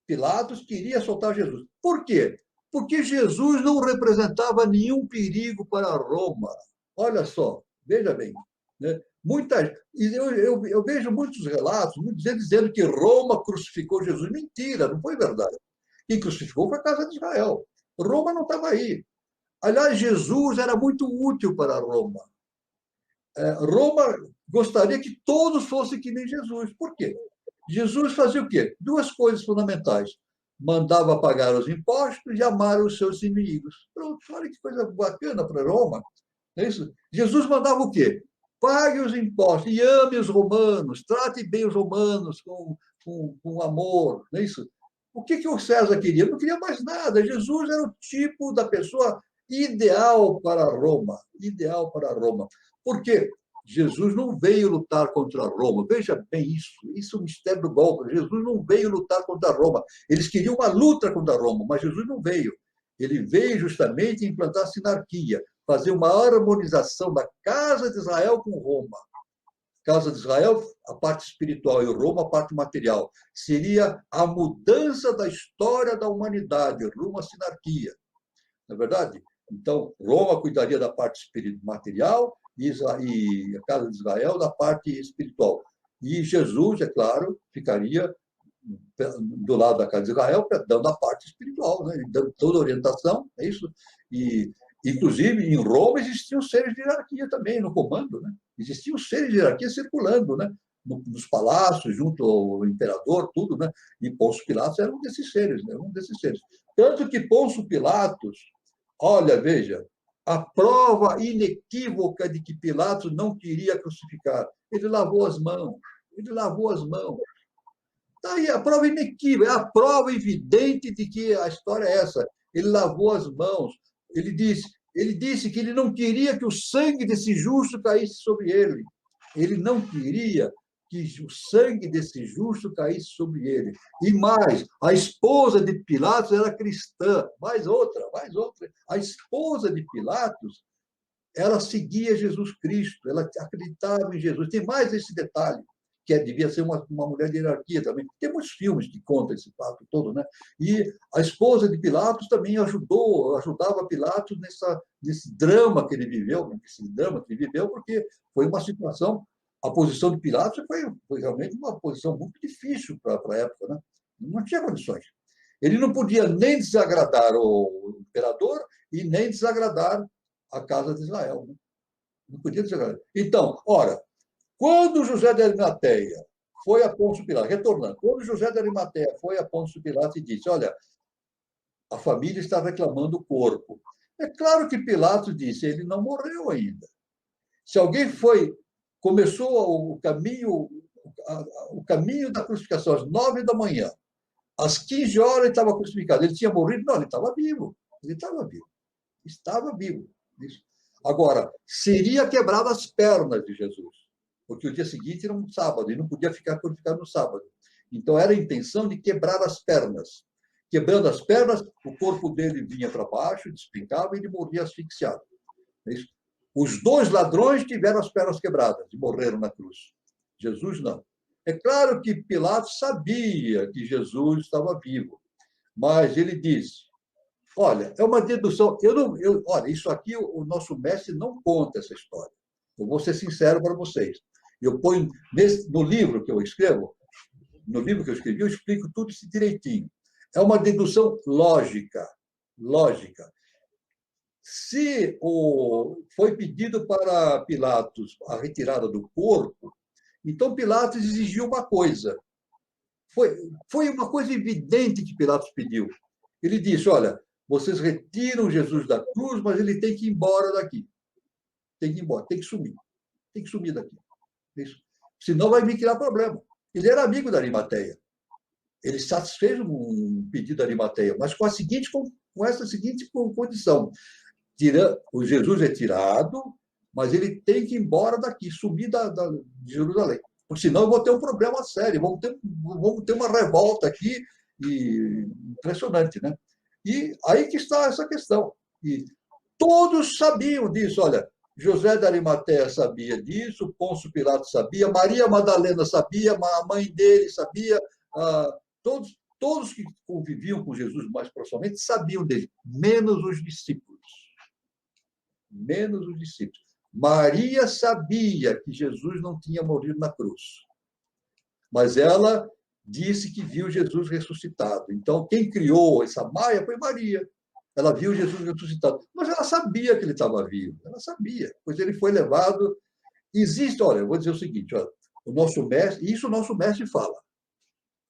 S2: Pilatos queria soltar Jesus. Por quê? Porque Jesus não representava nenhum perigo para Roma. Olha só, veja bem. Né? Eu vejo muitos relatos, muitos dizendo que Roma crucificou Jesus. Mentira, não foi verdade. Quem crucificou foi a casa de Israel. Roma não estava aí. Aliás, Jesus era muito útil para Roma. Roma gostaria que todos fossem que nem Jesus. Por quê? Jesus fazia o quê? 2 coisas fundamentais. Mandava pagar os impostos e amar os seus inimigos. Pronto, olha que coisa bacana para Roma. É isso? Jesus mandava o quê? Pague os impostos e ame os romanos, trate bem os romanos com amor. Não é isso? O que o César queria? Não queria mais nada. Jesus era o tipo da pessoa ideal para Roma. Ideal para Roma. Por quê? Jesus não veio lutar contra Roma. Veja bem isso. Isso é o mistério do golpe. Jesus não veio lutar contra Roma. Eles queriam uma luta contra Roma, mas Jesus não veio. Ele veio justamente implantar a sinarquia, fazer uma harmonização da casa de Israel com Roma. Casa de Israel, a parte espiritual, e Roma, a parte material. Seria a mudança da história da humanidade, rumo à sinarquia. Não é verdade? Então, Roma cuidaria da parte material e a casa de Israel da parte espiritual. E Jesus, é claro, ficaria do lado da casa de Israel, dando a parte espiritual, né? Dando toda a orientação, é isso. E, inclusive, em Roma existiam seres de hierarquia também no comando, né? Existiam seres de hierarquia circulando, né? Nos palácios, junto ao imperador, tudo, né? E Pôncio Pilatos era um desses seres, né? Um desses seres. Tanto que Pôncio Pilatos, olha, veja, a prova inequívoca de que Pilatos não queria crucificar. Ele lavou as mãos. Ele lavou as mãos. Está aí a prova inequívoca, é a prova evidente de que a história é essa. Ele lavou as mãos. Ele disse que ele não queria que o sangue desse justo caísse sobre ele. Ele não queria que o sangue desse justo caísse sobre ele. E mais, a esposa de Pilatos era cristã. Mais outra, mais outra. A esposa de Pilatos, ela seguia Jesus Cristo, ela acreditava em Jesus. Tem mais esse detalhe, que devia ser uma mulher de hierarquia também. Tem muitos filmes que contam esse fato todo, né? E a esposa de Pilatos também ajudava Pilatos nesse drama que ele viveu, porque foi uma situação. A posição de Pilatos foi realmente uma posição muito difícil para a época, né? Não tinha condições. Ele não podia nem desagradar o imperador e nem desagradar a casa de Israel, né? Não podia desagradar. Então, ora, quando José de Arimateia foi a Pôncio Pilatos, retornando, quando José de Arimateia foi a Pôncio Pilatos e disse, olha, a família está reclamando o corpo. É claro que Pilatos disse, ele não morreu ainda. Se alguém começou o caminho da crucificação às 9 da manhã, às 15 horas ele estava crucificado. Ele tinha morrido? Não, ele estava vivo. Ele estava vivo. Estava vivo. Isso. Agora, seria quebrado as pernas de Jesus, porque o dia seguinte era um sábado, e não podia ficar crucificado no sábado. Então, era a intenção de quebrar as pernas. Quebrando as pernas, o corpo dele vinha para baixo, despencava e ele morria asfixiado. É isso. Os 2 ladrões tiveram as pernas quebradas e morreram na cruz. Jesus não. É claro que Pilatos sabia que Jesus estava vivo, mas ele disse, olha, é uma dedução. Olha, isso aqui o nosso mestre não conta essa história. Eu vou ser sincero para vocês. Eu ponho no livro que eu escrevo, no livro que eu escrevi, eu explico tudo isso direitinho. É uma dedução lógica. Lógica. Se foi pedido para Pilatos a retirada do corpo, então Pilatos exigiu uma coisa. Foi uma coisa evidente que Pilatos pediu. Ele disse, olha, vocês retiram Jesus da cruz, mas ele tem que ir embora daqui. Tem que ir embora, tem que sumir. Tem que sumir daqui. Isso. Senão vai me criar problema. Ele era amigo da Arimateia. Ele satisfez um pedido da Arimateia, mas com essa seguinte condição. O Jesus é tirado, mas ele tem que ir embora daqui, subir de Jerusalém. Porque senão eu vou ter um problema sério, vamos ter uma revolta aqui impressionante, né? E aí que está essa questão. E todos sabiam disso. Olha, José de Arimateia sabia disso, Pôncio Pilatos sabia, Maria Madalena sabia, a mãe dele sabia, todos que conviviam com Jesus mais proximamente sabiam dele, menos os discípulos. Menos os discípulos. Maria sabia que Jesus não tinha morrido na cruz, mas ela disse que viu Jesus ressuscitado. Então, quem criou essa maia foi Maria. Ela viu Jesus ressuscitado, mas ela sabia que ele estava vivo. Ela sabia, pois ele foi levado. Olha, eu vou dizer o seguinte, olha, o nosso mestre, isso o nosso mestre fala.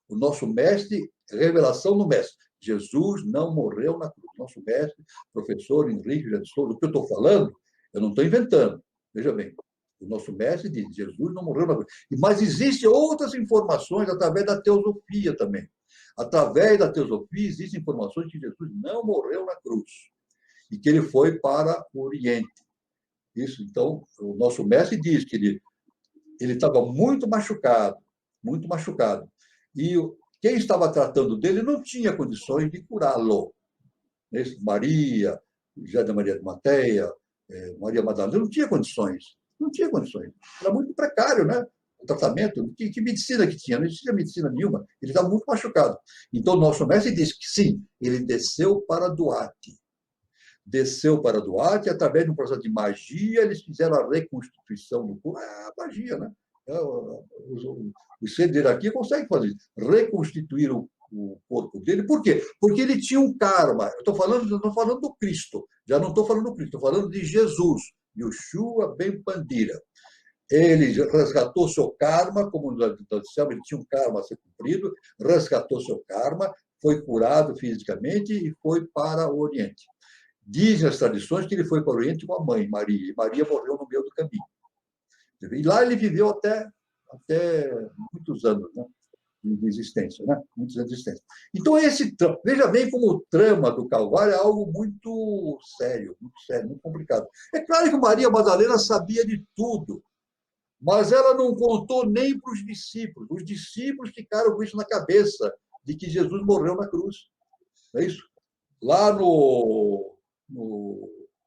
S2: O nosso mestre, revelação do mestre. Jesus não morreu na cruz. Nosso mestre, professor Henrique de Souza, o que eu estou falando, eu não estou inventando. Veja bem, o nosso mestre diz, Jesus não morreu na cruz. Mas existem outras informações através da teosofia também. Através da teosofia existem informações que Jesus não morreu na cruz e que ele foi para o Oriente. Isso, então, o nosso mestre diz que ele estava muito machucado, muito machucado. E quem estava tratando dele não tinha condições de curá-lo. Maria, José de Maria de Mateia, Maria Madalena, não tinha condições. Não tinha condições. Era muito precário, né? O tratamento. Que medicina que tinha? Não existia medicina nenhuma. Ele estava muito machucado. Então, o nosso mestre disse que sim, ele desceu para Duarte. Desceu para Duarte, através de um processo de magia, eles fizeram a reconstituição do corpo. Magia, né? Os seres de hierarquia conseguem fazer isso. Reconstituir o corpo dele. Por quê? Porque ele tinha um karma. Eu estou falando do Cristo. Já não estou falando do Cristo, estou falando de Jesus. Yoshua Ben Pandira. Ele resgatou seu karma, como nós dissemos, ele tinha um karma a ser cumprido, resgatou seu karma, foi curado fisicamente e foi para o Oriente. Dizem as tradições que ele foi para o Oriente com a mãe, Maria, e Maria morreu no meio do caminho. E lá ele viveu até muitos anos, né, de existência, né? Muitos anos de existência. Então, veja bem como o trama do Calvário é algo muito sério, muito complicado. É claro que Maria Madalena sabia de tudo. Mas ela não contou nem para os discípulos. Os discípulos ficaram com isso na cabeça, de que Jesus morreu na cruz. É isso? Lá no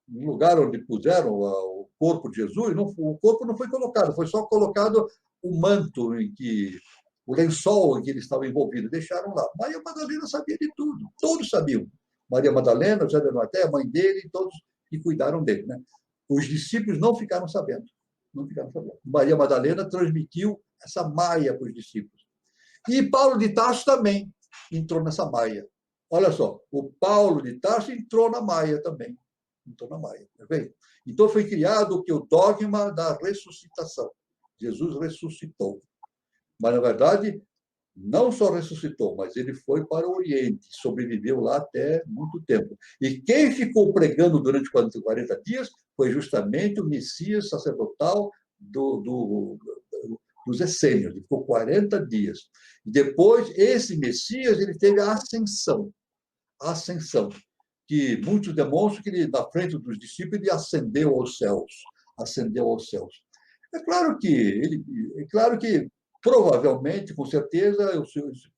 S2: lugar onde puseram o corpo de Jesus, o corpo não foi colocado, foi só colocado o manto o lençol em que ele estava envolvido, deixaram lá. Maria Madalena sabia de tudo, todos sabiam. Maria Madalena, José de Arimateia, a mãe dele, todos que cuidaram dele. Né? Os discípulos não ficaram sabendo. Não ficaram sabendo. Maria Madalena transmitiu essa maia para os discípulos. E Paulo de Tarso também entrou nessa maia. Olha só, o Paulo de Tarso entrou na maia também. Entrou na maia, tá vendo? Então foi criado o dogma da ressuscitação. Jesus ressuscitou. Mas, na verdade, não só ressuscitou, mas ele foi para o Oriente, sobreviveu lá até muito tempo. E quem ficou pregando durante 40 dias foi justamente o Messias sacerdotal dos essênios. Ele ficou 40 dias. E depois, esse Messias, ele teve a ascensão. A ascensão, que muitos demonstram que ele, na frente dos discípulos, ele ascendeu aos céus. Ascendeu aos céus. É claro que provavelmente, com certeza, o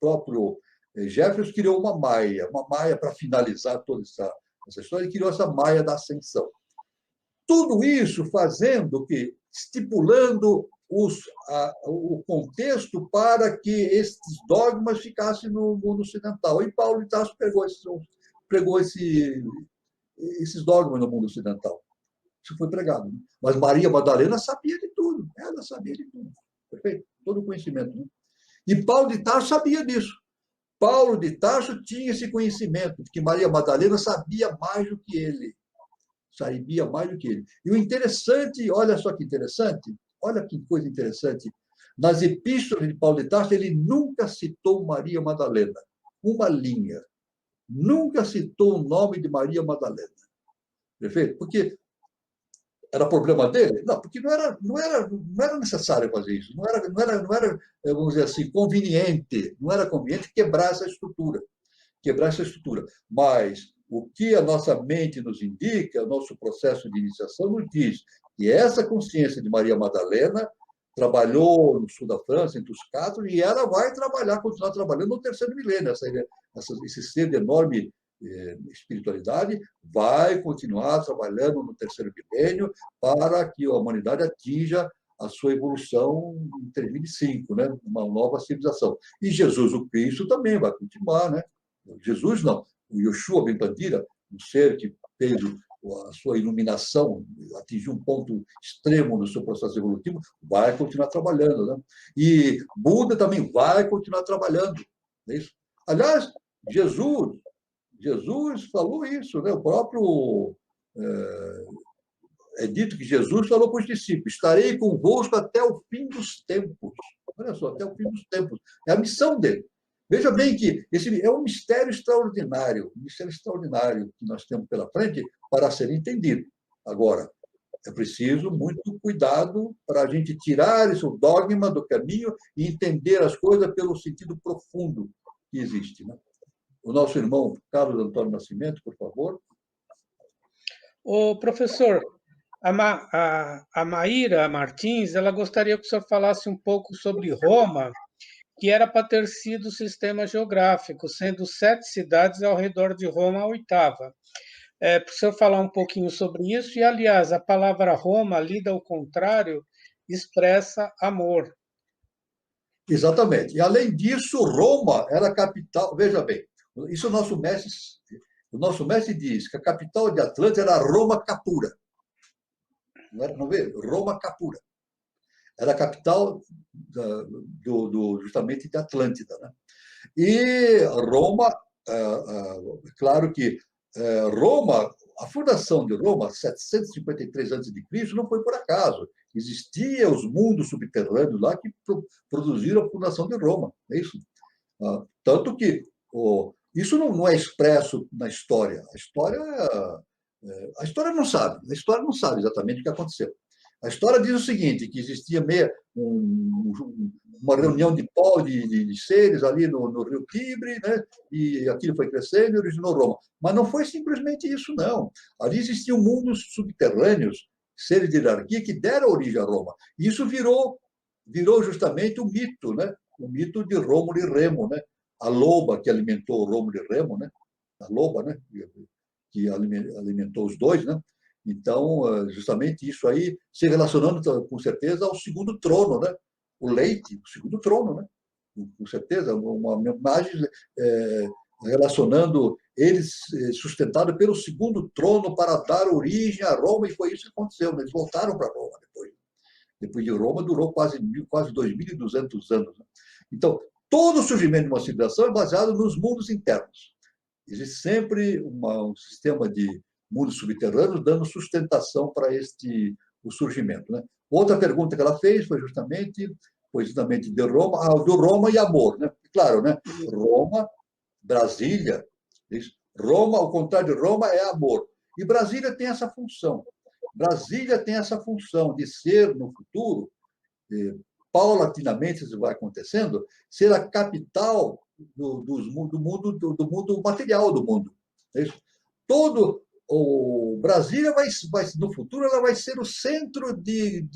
S2: próprio Jefferson criou uma maia para finalizar toda essa história, e criou essa maia da ascensão. Tudo isso fazendo que, estipulando o contexto para que esses dogmas ficassem no mundo ocidental. E Paulo de Tarso pregou esses dogmas no mundo ocidental. Isso foi pregado. Né? Mas Maria Madalena sabia de tudo. Ela sabia de tudo. Perfeito? Todo o conhecimento. Né? E Paulo de Tarso sabia disso. Paulo de Tarso tinha esse conhecimento, de que Maria Madalena sabia mais do que ele. Sabia mais do que ele. E o interessante, olha só que interessante, olha que coisa interessante, nas epístolas de Paulo de Tarso, ele nunca citou Maria Madalena. Uma linha. Nunca citou o nome de Maria Madalena. Perfeito? Porque era problema dele? Não, porque não era necessário fazer isso. Não era, vamos dizer assim, conveniente. Não era conveniente quebrar essa estrutura. Mas o que a nossa mente nos indica, o nosso processo de iniciação nos diz que essa consciência de Maria Madalena trabalhou no sul da França, entre os quatro, e ela vai continuar trabalhando no terceiro milênio. Esse ser de enorme espiritualidade vai continuar trabalhando no terceiro milênio para que a humanidade atinja a sua evolução em 3005, né? Uma nova civilização. E Jesus, o Cristo, também vai continuar, né? Jesus não, o Yoshua Ben Pandira, um ser que fez a sua iluminação, atingiu um ponto extremo no seu processo evolutivo, vai continuar trabalhando. Né? E Buda também vai continuar trabalhando. Não é isso? Aliás, Jesus falou isso, né? O próprio é dito que Jesus falou para os discípulos: estarei convosco até o fim dos tempos. Olha só, até o fim dos tempos. É a missão dele. Veja bem que esse é um mistério extraordinário que nós temos pela frente para ser entendido. Agora, é preciso muito cuidado para a gente tirar esse dogma do caminho e entender as coisas pelo sentido profundo que existe. Né? O nosso irmão Carlos Antônio Nascimento, por favor.
S1: O professor, a Maíra Martins, ela gostaria que o senhor falasse um pouco sobre Roma, que era para ter sido o sistema geográfico, sendo 7 cidades ao redor de Roma a oitava. Para o senhor falar um pouquinho sobre isso, e, aliás, a palavra Roma, lida ao contrário, expressa amor.
S2: Exatamente. E, além disso, Roma era a capital. Veja bem, isso o nosso mestre diz que a capital de Atlântia era Roma Capura. Não vê? Roma Capura. Era a capital justamente de Atlântida. Né? E Roma, claro que Roma, a fundação de Roma, 753 a.C., não foi por acaso. Existiam os mundos subterrâneos lá que produziram a fundação de Roma. É isso. Tanto que isso não é expresso na história. A história não sabe. A história não sabe exatamente o que aconteceu. A história diz o seguinte, que existia uma reunião de seres ali no Rio Tibre, né? E aquilo foi crescendo e originou Roma. Mas não foi simplesmente isso, não. Ali existiam mundos subterrâneos seres de hierarquia que deram origem a Roma. E isso virou justamente o mito, né? O mito de Rômulo e Remo, né? A loba que alimentou Rômulo e Remo, né? A loba, né? Que alimentou os dois, né? Então, justamente isso aí se relacionando com certeza ao segundo trono, né? O leite, o segundo trono, né? Com certeza, uma imagem relacionando eles sustentado pelo segundo trono para dar origem a Roma, e foi isso que aconteceu, né? Eles voltaram para Roma depois de Roma, durou quase 2.200 anos. Né? Então, todo o surgimento de uma civilização é baseado nos mundos internos. Existe sempre um sistema de mundos subterrâneos dando sustentação para o surgimento. Né? Outra pergunta que ela fez foi justamente de Roma, do Roma e amor. Né? Claro, né? Roma, Brasília, Roma, ao contrário de Roma, é amor. E Brasília tem essa função. Brasília tem essa função de ser, no futuro, paulatinamente isso vai acontecendo, ser a capital do mundo material do mundo. Todo o Brasília no futuro, ela vai ser o centro de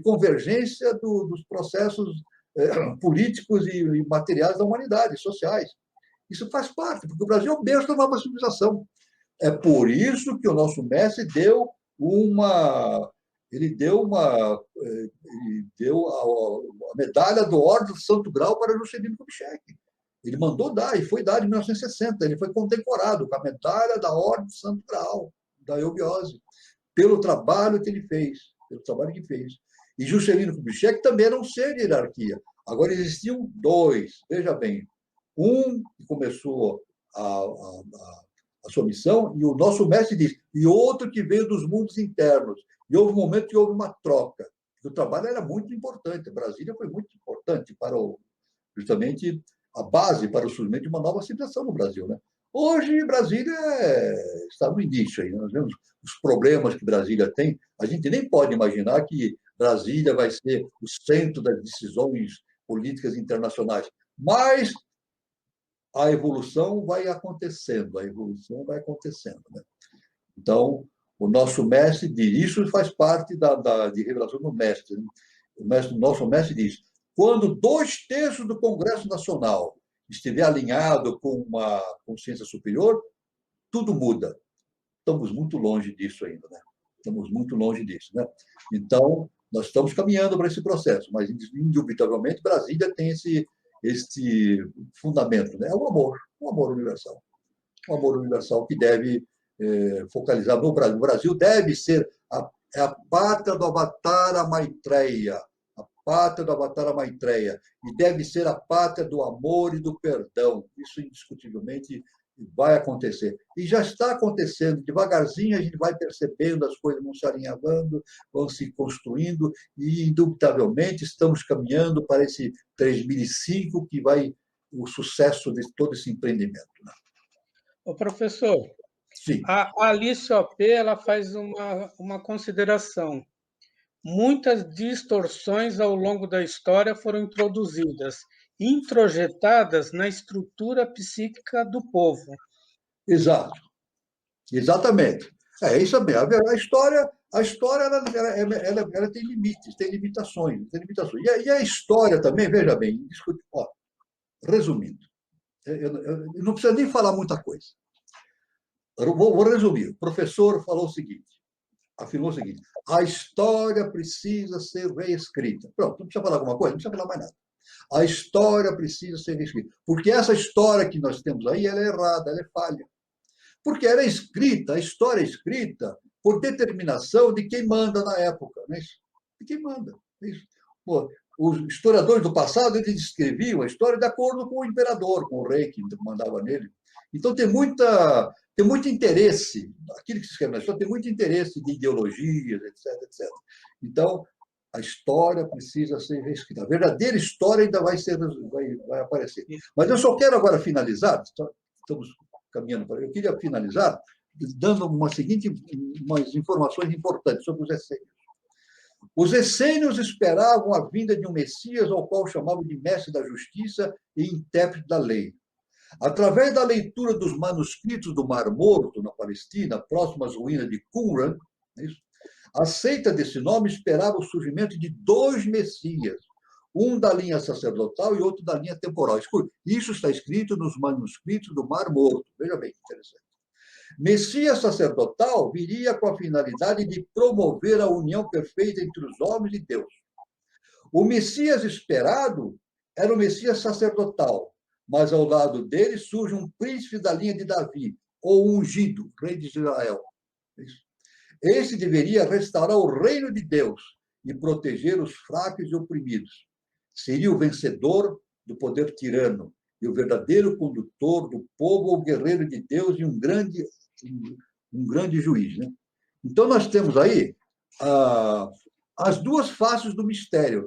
S2: convergência dos processos políticos e materiais da humanidade, sociais. Isso faz parte, porque o Brasil é o berço da nova civilização. É por isso que o nosso mestre deu a medalha do Ordem do Santo Grau para Juscelino Kubitschek. Ele mandou dar, e foi dado em 1960. Ele foi condecorado com a medalha da Ordem do Santo Grau, da eubiose, pelo trabalho que ele fez. E Juscelino Kubitschek também era um ser de hierarquia. Agora, existiam dois, veja bem. Um que começou a sua missão, e o nosso mestre diz, e outro que veio dos mundos internos. E houve um momento que houve uma troca. O trabalho era muito importante. Brasília foi muito importante para justamente a base para o surgimento de uma nova civilização no Brasil. Né? Hoje, Brasília está no início. Aí, nós vemos os problemas que Brasília tem. A gente nem pode imaginar que Brasília vai ser o centro das decisões políticas internacionais. Mas a evolução vai acontecendo. Né? Então, o nosso mestre diz, isso faz parte de revelação do mestre. Né? Nosso mestre diz, quando 2/3 do Congresso Nacional estiver alinhado com uma consciência superior, tudo muda. Estamos muito longe disso ainda, né? Né? Então, nós estamos caminhando para esse processo, mas, indubitavelmente, Brasília tem este fundamento, né? O amor universal. O amor universal que deve focalizar no Brasil. O Brasil deve ser a pátria do Avatara Maitreya, e deve ser a pátria do amor e do perdão. Isso, indiscutivelmente, vai acontecer. E já está acontecendo. Devagarzinho, a gente vai percebendo, as coisas vão se alinhavando, vão se construindo, e, indubitavelmente, estamos caminhando para esse 3005, que vai o sucesso de todo esse empreendimento. Né?
S1: Ô, professor,
S2: sim.
S1: A Alice OP ela faz uma consideração. Muitas distorções ao longo da história foram introduzidas, introjetadas na estrutura psíquica do povo.
S2: Exato. Exatamente. É isso mesmo. A história ela tem limites, tem limitações. E a história também, veja bem, resumindo, eu não preciso nem falar muita coisa. Eu vou resumir. O professor afirmou o seguinte: a história precisa ser reescrita. Pronto, não precisa falar alguma coisa, não precisa falar mais nada. A história precisa ser reescrita. Porque essa história que nós temos aí, ela é errada, ela é falha. Porque ela é escrita, a história é escrita por determinação de quem manda na época. Não é isso? De quem manda. É isso. Pô, os historiadores do passado, eles escreviam a história de acordo com o imperador, com o rei que mandava nele. Então, tem muito interesse, aquilo que se escreve na história tem muito interesse de ideologias, etc. Então, a história precisa ser reescrita. A verdadeira história ainda vai aparecer. Mas eu só quero agora finalizar, estamos caminhando para. Eu queria finalizar dando umas informações importantes sobre os essênios. Os essênios esperavam a vinda de um Messias, ao qual chamavam de mestre da justiça e intérprete da lei. Através da leitura dos manuscritos do Mar Morto, na Palestina, próximo às ruínas de Qumran, A seita desse nome esperava o surgimento de dois Messias, um da linha sacerdotal e outro da linha temporal. Escute, isso está escrito nos manuscritos do Mar Morto. Veja bem, interessante. Messias sacerdotal viria com a finalidade de promover a união perfeita entre os homens e Deus. O Messias esperado era o Messias sacerdotal, mas ao lado dele surge um príncipe da linha de Davi, ou ungido, rei de Israel. Esse deveria restaurar o reino de Deus e proteger os fracos e oprimidos. Seria o vencedor do poder tirano e o verdadeiro condutor do povo, o guerreiro de Deus e um grande juiz. Né? Então, nós temos aí as duas faces do mistério.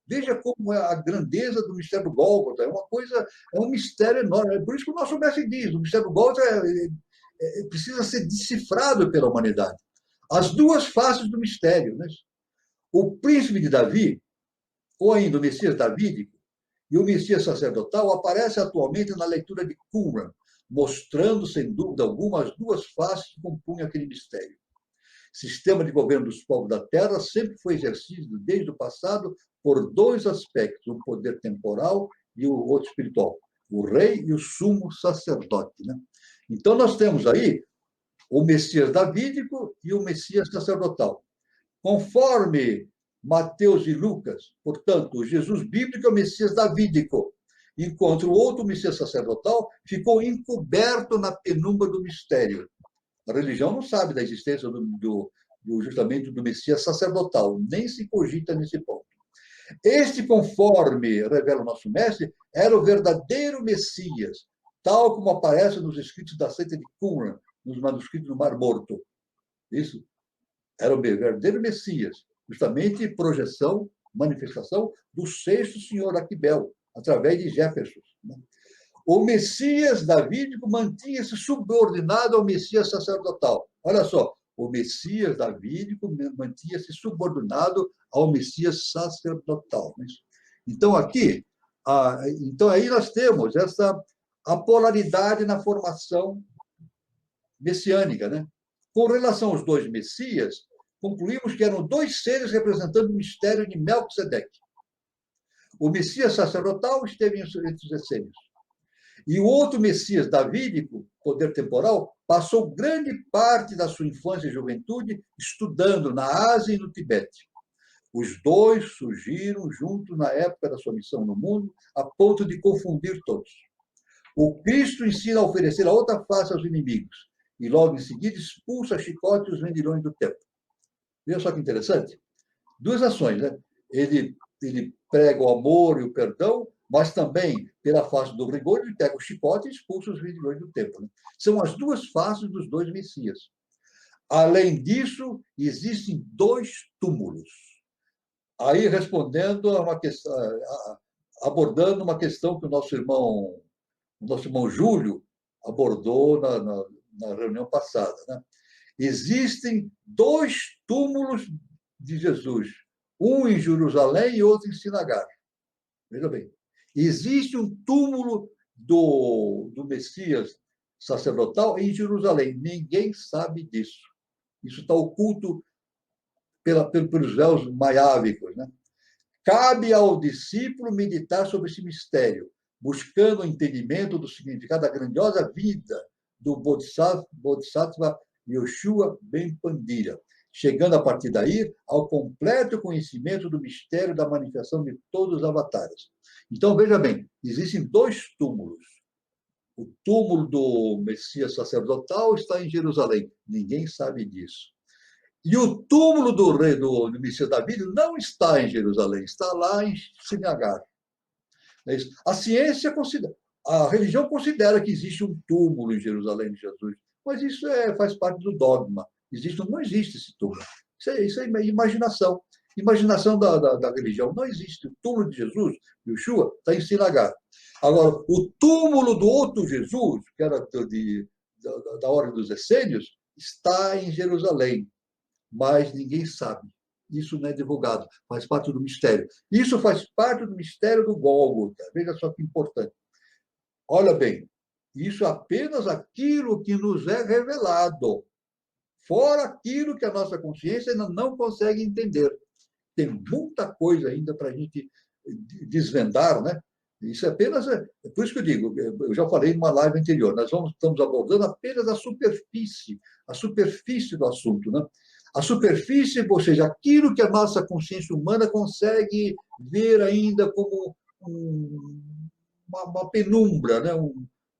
S2: Veja como é a grandeza do mistério do Gólgota. É um mistério enorme. É por isso que o nosso mestre diz, o mistério do Gólgota precisa ser decifrado pela humanidade. As duas faces do mistério. Né? O príncipe de Davi, ou ainda o Messias davídico, e o Messias sacerdotal aparece atualmente na leitura de Qumran, mostrando, sem dúvida alguma, as duas faces que compunham aquele mistério. Sistema de governo dos povos da Terra sempre foi exercido, desde o passado, por dois aspectos, o poder temporal e o outro espiritual, o rei e o sumo sacerdote. Né? Então, nós temos aí o Messias davídico e o Messias sacerdotal. Conforme Mateus e Lucas, portanto, o Jesus bíblico é o Messias davídico, enquanto o outro Messias sacerdotal ficou encoberto na penumbra do mistério. A religião não sabe da existência justamente do Messias sacerdotal, nem se cogita nesse ponto. Este, conforme revela o nosso mestre, era o verdadeiro Messias, tal como aparece nos escritos da seita de Qumran, nos manuscritos do Mar Morto. Isso era o verdadeiro Messias, justamente projeção, manifestação do sexto senhor Aquibel, através de Jefferson. O Messias davídico mantinha-se subordinado ao Messias sacerdotal. Olha só, o Messias davídico mantinha-se subordinado ao Messias sacerdotal. Então, aí nós temos a polaridade na formação messiânica. Né? Com relação aos dois Messias, concluímos que eram dois seres representando o mistério de Melquisedeque. O Messias sacerdotal esteve entre os essênios. E o outro Messias davídico, poder temporal, passou grande parte da sua infância e juventude estudando na Ásia e no Tibete. Os dois surgiram juntos na época da sua missão no mundo, a ponto de confundir todos. O Cristo ensina a oferecer a outra face aos inimigos, e logo em seguida expulsa a chicote os vendilhões do templo. Veja só que interessante. Duas ações, né? Ele prega o amor e o perdão, mas também, pela face do rigor, ele pega o chicote e expulsa os vendilhões do templo. Né? São as duas faces dos dois Messias. Além disso, existem dois túmulos. Aí, respondendo a uma questão, abordando uma questão que o nosso irmão Júlio abordou na reunião passada. Né? Existem dois túmulos de Jesus, um em Jerusalém e outro em Sinagar. Veja bem, existe um túmulo do Messias sacerdotal em Jerusalém. Ninguém sabe disso. Isso está oculto pelos véus maiávicos. Né? Cabe ao discípulo meditar sobre esse mistério, buscando o entendimento do significado da grandiosa vida do Bodhisattva Yoshua Ben Pandira, chegando a partir daí ao completo conhecimento do mistério da manifestação de todos os avatares. Então, veja bem, existem dois túmulos. O túmulo do Messias sacerdotal está em Jerusalém. Ninguém sabe disso. E o túmulo do Messias Davi não está em Jerusalém, está lá em Sinagar. A ciência considera, a religião considera que existe um túmulo em Jerusalém de Jesus, mas isso faz parte do dogma. Não existe esse túmulo. Isso é imaginação. Imaginação da religião. Não existe. O túmulo de Jesus, Yeshua, está em Sinagar. Agora, o túmulo do outro Jesus, que era da ordem dos essênios, está em Jerusalém, mas ninguém sabe. Isso não é divulgado, faz parte do mistério. Isso faz parte do mistério do Gólgota. Veja só que importante. Olha bem, isso é apenas aquilo que nos é revelado. fora aquilo que a nossa consciência ainda não consegue entender. Tem muita coisa ainda para a gente desvendar, né? Isso é apenas, por isso que eu digo, eu já falei numa live anterior, estamos abordando apenas a superfície do assunto, né? A superfície, ou seja, aquilo que a nossa consciência humana consegue ver ainda como uma penumbra, né?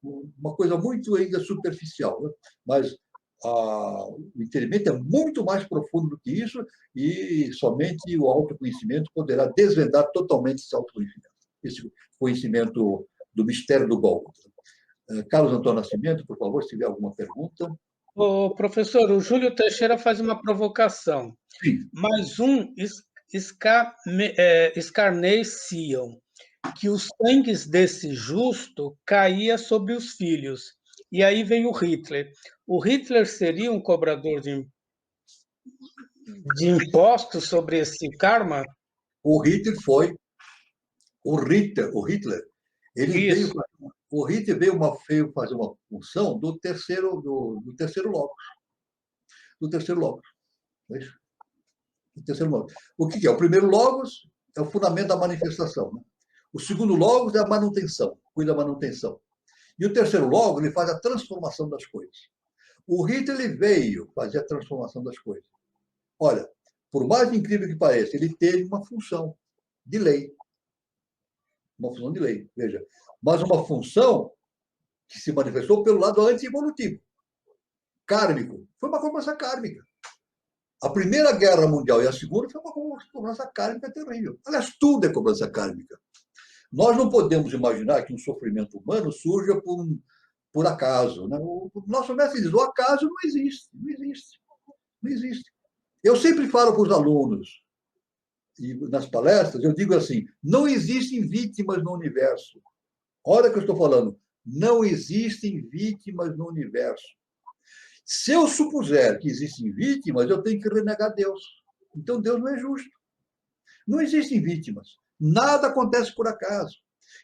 S2: Uma coisa muito ainda superficial, né? Mas o entendimento é muito mais profundo do que isso e somente o autoconhecimento poderá desvendar totalmente esse autoconhecimento, esse conhecimento do mistério do Gólgota. Carlos Antônio Nascimento, por favor, se tiver alguma pergunta.
S1: O professor, o Júlio Teixeira faz uma provocação.
S2: Sim.
S1: Mais um escarneciam que os sangues desse justo caía sobre os filhos. E aí vem o Hitler. O Hitler seria um cobrador de impostos sobre esse karma?
S2: O Hitler foi. O Hitler,
S1: Isso.
S2: O Hitler veio fazer uma função do terceiro logos. Do terceiro logos. Não é isso? Do terceiro logos. O que é? O primeiro logos é o fundamento da manifestação. Né? O segundo logos é a manutenção, cuida da manutenção. E o terceiro logos, ele faz a transformação das coisas. O Hitler ele veio fazer a transformação das coisas. Olha, por mais incrível que pareça, ele teve uma função de lei. Uma função de lei, veja. Mas uma função que se manifestou pelo lado anti-evolutivo, kármico. Foi uma cobrança kármica. A Primeira Guerra Mundial e a Segunda foi uma cobrança kármica terrível. Aliás, tudo é cobrança kármica. Nós não podemos imaginar que um sofrimento humano surja por acaso. Né? O nosso mestre diz, o acaso não existe. Não existe. Não existe. Eu sempre falo para os alunos, e nas palestras, eu digo assim, não existem vítimas no universo. Olha o que eu estou falando. Não existem vítimas no universo. Se eu supuser que existem vítimas, eu tenho que renegar Deus. Então, Deus não é justo. Não existem vítimas. Nada acontece por acaso.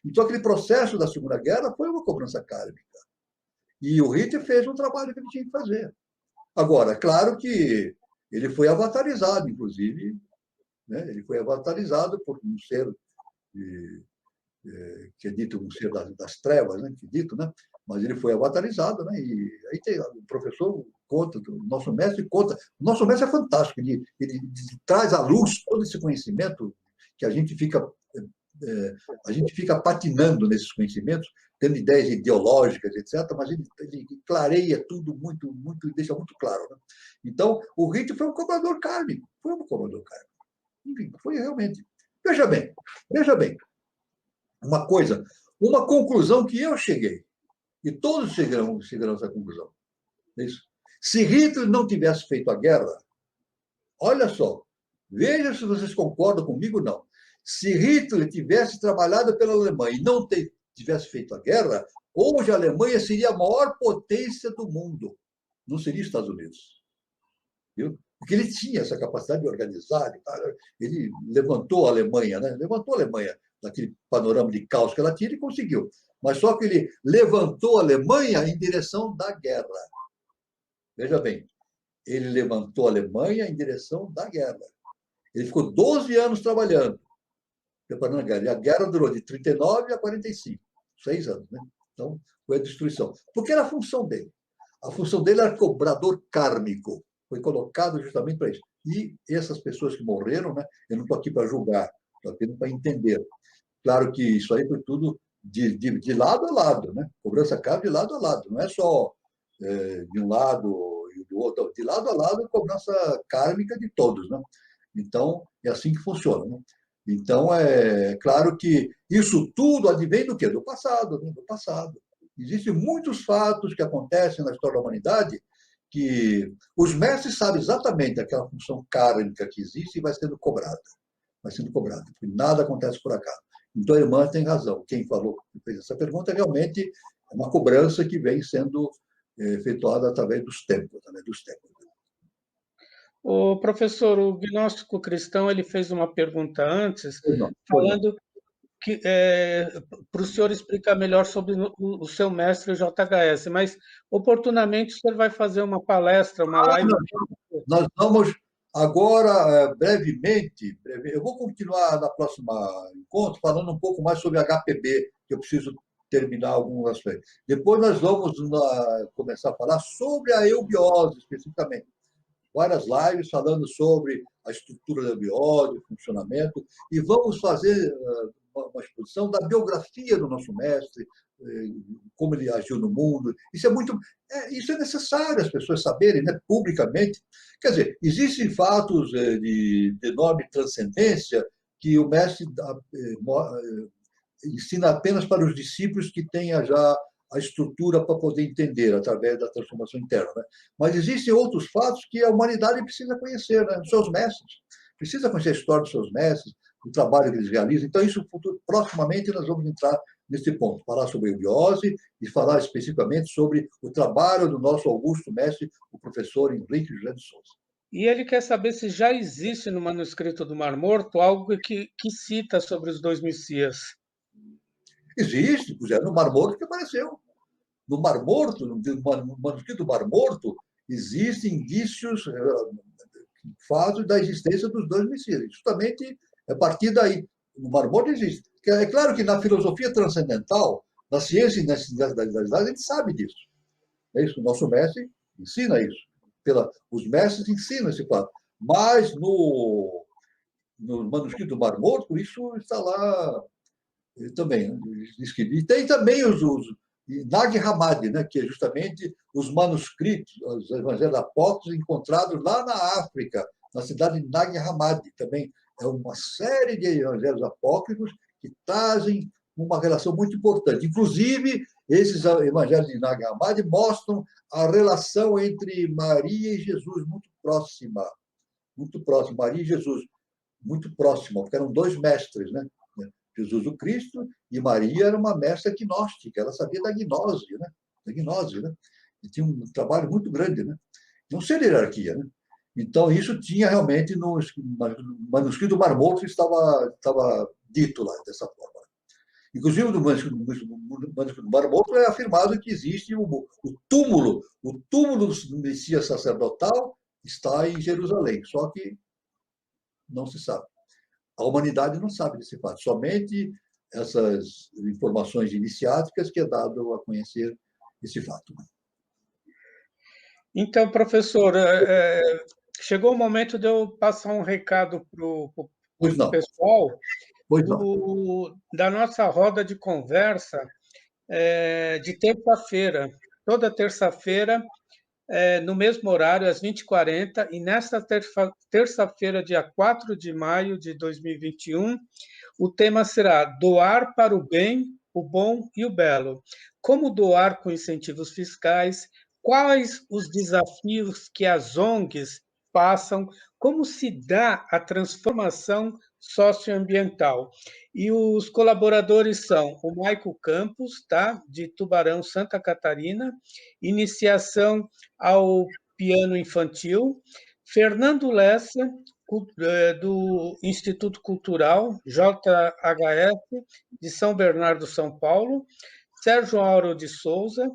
S2: Então, aquele processo da Segunda Guerra foi uma cobrança kármica. E o Hitler fez um trabalho que ele tinha que fazer. Agora, claro que ele foi avatarizado, inclusive, né? Ele foi avatarizado por um ser que é dito um ser das trevas, né? Que é dito, né? Mas ele foi avatarizado, né? E aí tem, o professor conta, o nosso mestre conta. O nosso mestre é fantástico, ele traz à luz todo esse conhecimento que a gente fica patinando nesses conhecimentos, tendo ideias ideológicas, etc., mas ele clareia tudo muito, muito, deixa muito claro. Né? Então, o Hitler foi um cobrador kármico, foi um cobrador kármico. Enfim, foi realmente. Veja bem, uma coisa, uma conclusão que eu cheguei, e todos chegarão a essa conclusão. É isso. Se Hitler não tivesse feito a guerra, olha só, veja se vocês concordam comigo ou não. Se Hitler tivesse trabalhado pela Alemanha e não tivesse feito a guerra, hoje a Alemanha seria a maior potência do mundo. Não seria os Estados Unidos. Viu? Porque ele tinha essa capacidade de organizar. Ele levantou a Alemanha, né? Levantou a Alemanha daquele panorama de caos que ela tinha e conseguiu. Mas só que ele levantou a Alemanha em direção da guerra. Veja bem, ele levantou a Alemanha em direção da guerra. Ele ficou 12 anos trabalhando, preparando a guerra. E a guerra durou de 39 a 45, 6 anos. Né? Então, foi a destruição. Porque era a função dele. A função dele era cobrador kármico. Foi colocado justamente para isso. E essas pessoas que morreram, né? Eu não estou aqui para julgar, estou aqui para entender. Claro que isso aí foi tudo de lado a lado, né? Cobrança kármica de lado a lado. Não é só de um lado e do outro. De lado a lado, cobrança kármica de todos, né? Então, é assim que funciona. Né? Então, é claro que isso tudo advém do quê? Do passado. Né? Do passado. Existem muitos fatos que acontecem na história da humanidade que os mestres sabem exatamente aquela função kármica que existe e vai sendo cobrada. Vai sendo cobrada, porque nada acontece por acaso. Então, a irmã tem razão. Quem falou, fez essa pergunta, realmente é uma cobrança que vem sendo efetuada através dos tempos.
S1: O professor, o gnóstico cristão, ele fez uma pergunta antes, falando para o senhor explicar melhor sobre o seu mestre JHS, mas oportunamente o senhor vai fazer uma palestra, uma live.
S2: Nós vamos agora, brevemente, eu vou continuar na próxima encontro falando um pouco mais sobre HPB, que eu preciso terminar alguns aspectos. Depois nós vamos começar a falar sobre a eubiose, especificamente. Várias lives falando sobre a estrutura da eubiose, o funcionamento, e vamos fazer uma exposição da biografia do nosso mestre, como ele agiu no mundo. Isso é necessário as pessoas saberem, né, publicamente. Quer dizer, existem fatos de enorme transcendência que o mestre ensina apenas para os discípulos que tenha já a estrutura para poder entender através da transformação interna. Né? Mas existem outros fatos que a humanidade precisa conhecer, né? Os seus mestres. Precisa conhecer a história dos seus mestres, o trabalho que eles realizam. Então, isso proximamente nós vamos entrar nesse ponto, falar sobre a eubiose e falar especificamente sobre o trabalho do nosso augusto mestre, o professor Henrique José de Souza.
S1: E ele quer saber se já existe no manuscrito do Mar Morto algo que cita sobre os dois Messias.
S2: Existe, no Mar Morto que apareceu. No Mar Morto, no manuscrito do Mar Morto, existem indícios, fatos da existência dos dois Messias. Justamente a partir daí. No Mar Morto existe. É claro que na filosofia transcendental, na ciência e nas idades, a gente sabe disso. É isso, o nosso mestre ensina isso. Os mestres ensinam esse fato. Mas no manuscrito do Mar Morto, isso está lá também. Né? E tem também os Nag Hammadi, né, que é justamente os manuscritos, os evangelhos apócrifos encontrados lá na África, na cidade de Nag Hammadi. Também é uma série de evangelhos apócrifos que trazem uma relação muito importante. Inclusive, esses evangelhos de Nag Hammadi mostram a relação entre Maria e Jesus muito próxima. Muito próxima. Maria e Jesus, muito próxima, porque eram dois mestres, né? Jesus o Cristo, e Maria era uma mestra gnóstica, ela sabia da gnose, né? Da gnose, né? E tinha um trabalho muito grande, né? Não ser hierarquia, né? Então, isso tinha realmente no manuscrito do Mar Morto, estava dito lá, dessa forma. Inclusive, no manuscrito do Mar Morto é afirmado que existe o túmulo do Messias sacerdotal está em Jerusalém, só que não se sabe. A humanidade não sabe desse fato, somente essas informações iniciáticas que é dado a conhecer esse fato.
S1: Então, professor, chegou o momento de eu passar um recado para o pessoal da nossa roda de conversa de terça-feira. Toda terça-feira, no mesmo horário, às 20h40, e nesta terça-feira, dia 4 de maio de 2021, o tema será Doar para o Bem, o Bom e o Belo. Como doar com incentivos fiscais, quais os desafios que as ONGs passam, como se dá a transformação socioambiental. E os colaboradores são o Maico Campos, tá, de Tubarão, Santa Catarina, iniciação ao piano infantil, Fernando Lessa, do Instituto Cultural JHS, de São Bernardo, São Paulo, Sérgio Auro de Souza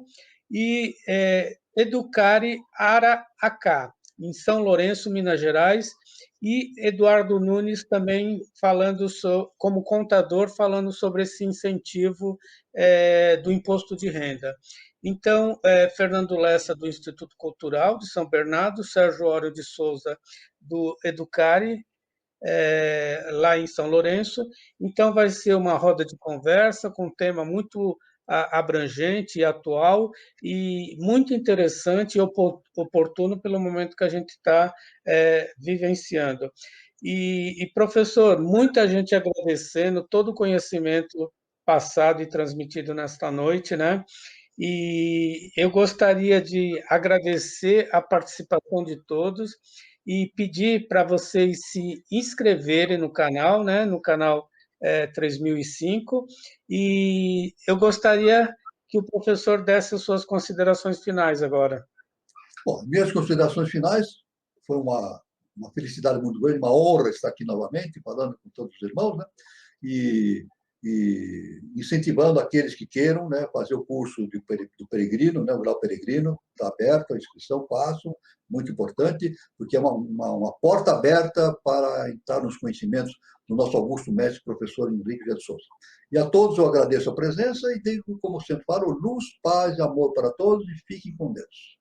S1: e Educare Aracá, em São Lourenço, Minas Gerais, e Eduardo Nunes também falando como contador, falando sobre esse incentivo do imposto de renda. Então, Fernando Lessa, do Instituto Cultural de São Bernardo, Sérgio Auro de Souza, do Educare, lá em São Lourenço. Então, vai ser uma roda de conversa com um tema muito abrangente e atual e muito interessante e oportuno pelo momento que a gente está vivenciando. E, professor, muita gente agradecendo todo o conhecimento passado e transmitido nesta noite, né? E eu gostaria de agradecer a participação de todos e pedir para vocês se inscreverem no canal, né? No canal 3005, e eu gostaria que o professor desse as suas considerações finais agora.
S2: Bom, minhas considerações finais, foi uma felicidade muito grande, uma honra estar aqui novamente, falando com todos os irmãos, né? E e incentivando aqueles que queiram, né, fazer o curso do peregrino, né, o grau peregrino, está aberto a inscrição, façam, muito importante, porque é uma porta aberta para entrar nos conhecimentos do nosso augusto mestre, professor Henrique Vieira de Souza. E a todos eu agradeço a presença e digo, como sempre falo, luz, paz e amor para todos e fiquem com Deus.